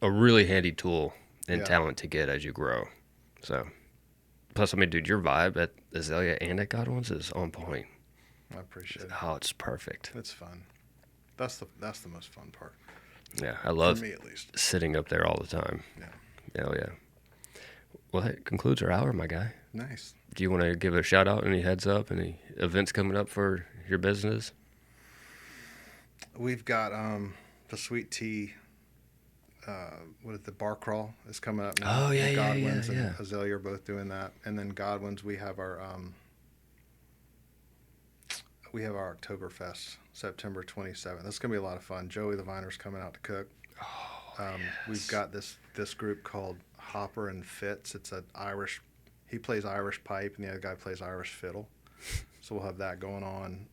a really handy tool and talent to get as you grow. So, plus, I mean, dude, your vibe at Azalea and at Godwin's is on point. I appreciate it. Oh, it's perfect. It's fun. That's the most fun part. Yeah, I love For me, at least. sitting up there all the time. Yeah. Hell yeah. Well, that concludes our hour, my guy. Nice. Do you want to give a shout out, any heads up, any events coming up for your business? We've got the Sweet Tea. The bar crawl is coming up now. Oh, yeah, Godwin's yeah. and Azalea are both doing that, and then Godwin's, we have our Oktoberfest, September 27th. That's gonna be a lot of fun. Joey the Viner's coming out to cook. We've got this group called Hopper and Fitz. It's an Irish. He plays Irish pipe, and the other guy plays Irish fiddle. So we'll have that going on.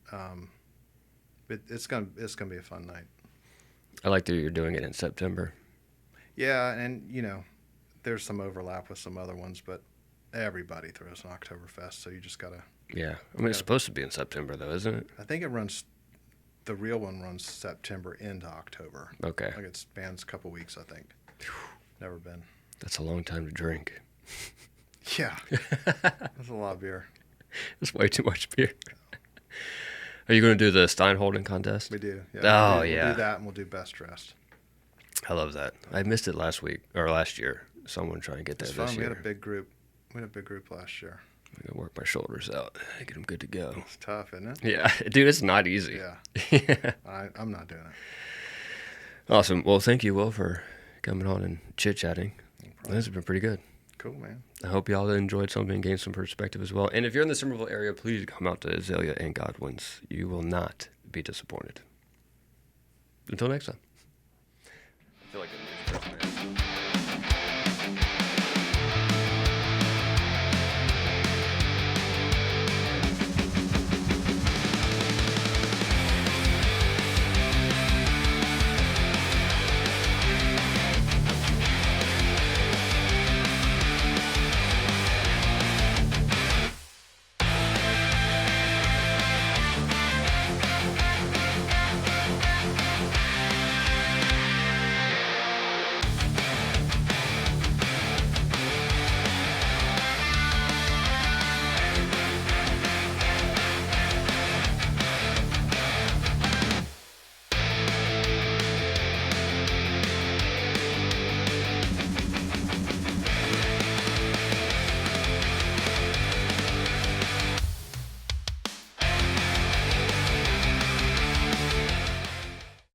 It's gonna be a fun night. I like that you're doing it in September. Yeah, and you know, there's some overlap with some other ones, but everybody throws an Oktoberfest, so you just gotta. Yeah. I mean, it's supposed to be in September, though, isn't it? I think the real one runs September into October. Okay. Like it spans a couple weeks, I think. Never been. That's a long time to drink. Yeah. That's a lot of beer. That's way too much beer. Are you going to do the Stein holding contest? We do. Yeah, Oh, we'll yeah. do that, and we'll do best dressed. I love that. I missed it last year. Someone trying to get that It's this fun. year. We had a big group last year. I'm gonna work my shoulders out, get them good to go. It's tough, isn't it? Yeah, dude, it's not easy. Yeah. I'm not doing it. Awesome. Well, thank you, Will, for coming on and chit-chatting. problem. This has been pretty good. Cool, man. I hope y'all enjoyed something and gained some perspective as well. And if you're in the Summerville area, please come out to Azalea and Godwin's. You will not be disappointed. Until next time.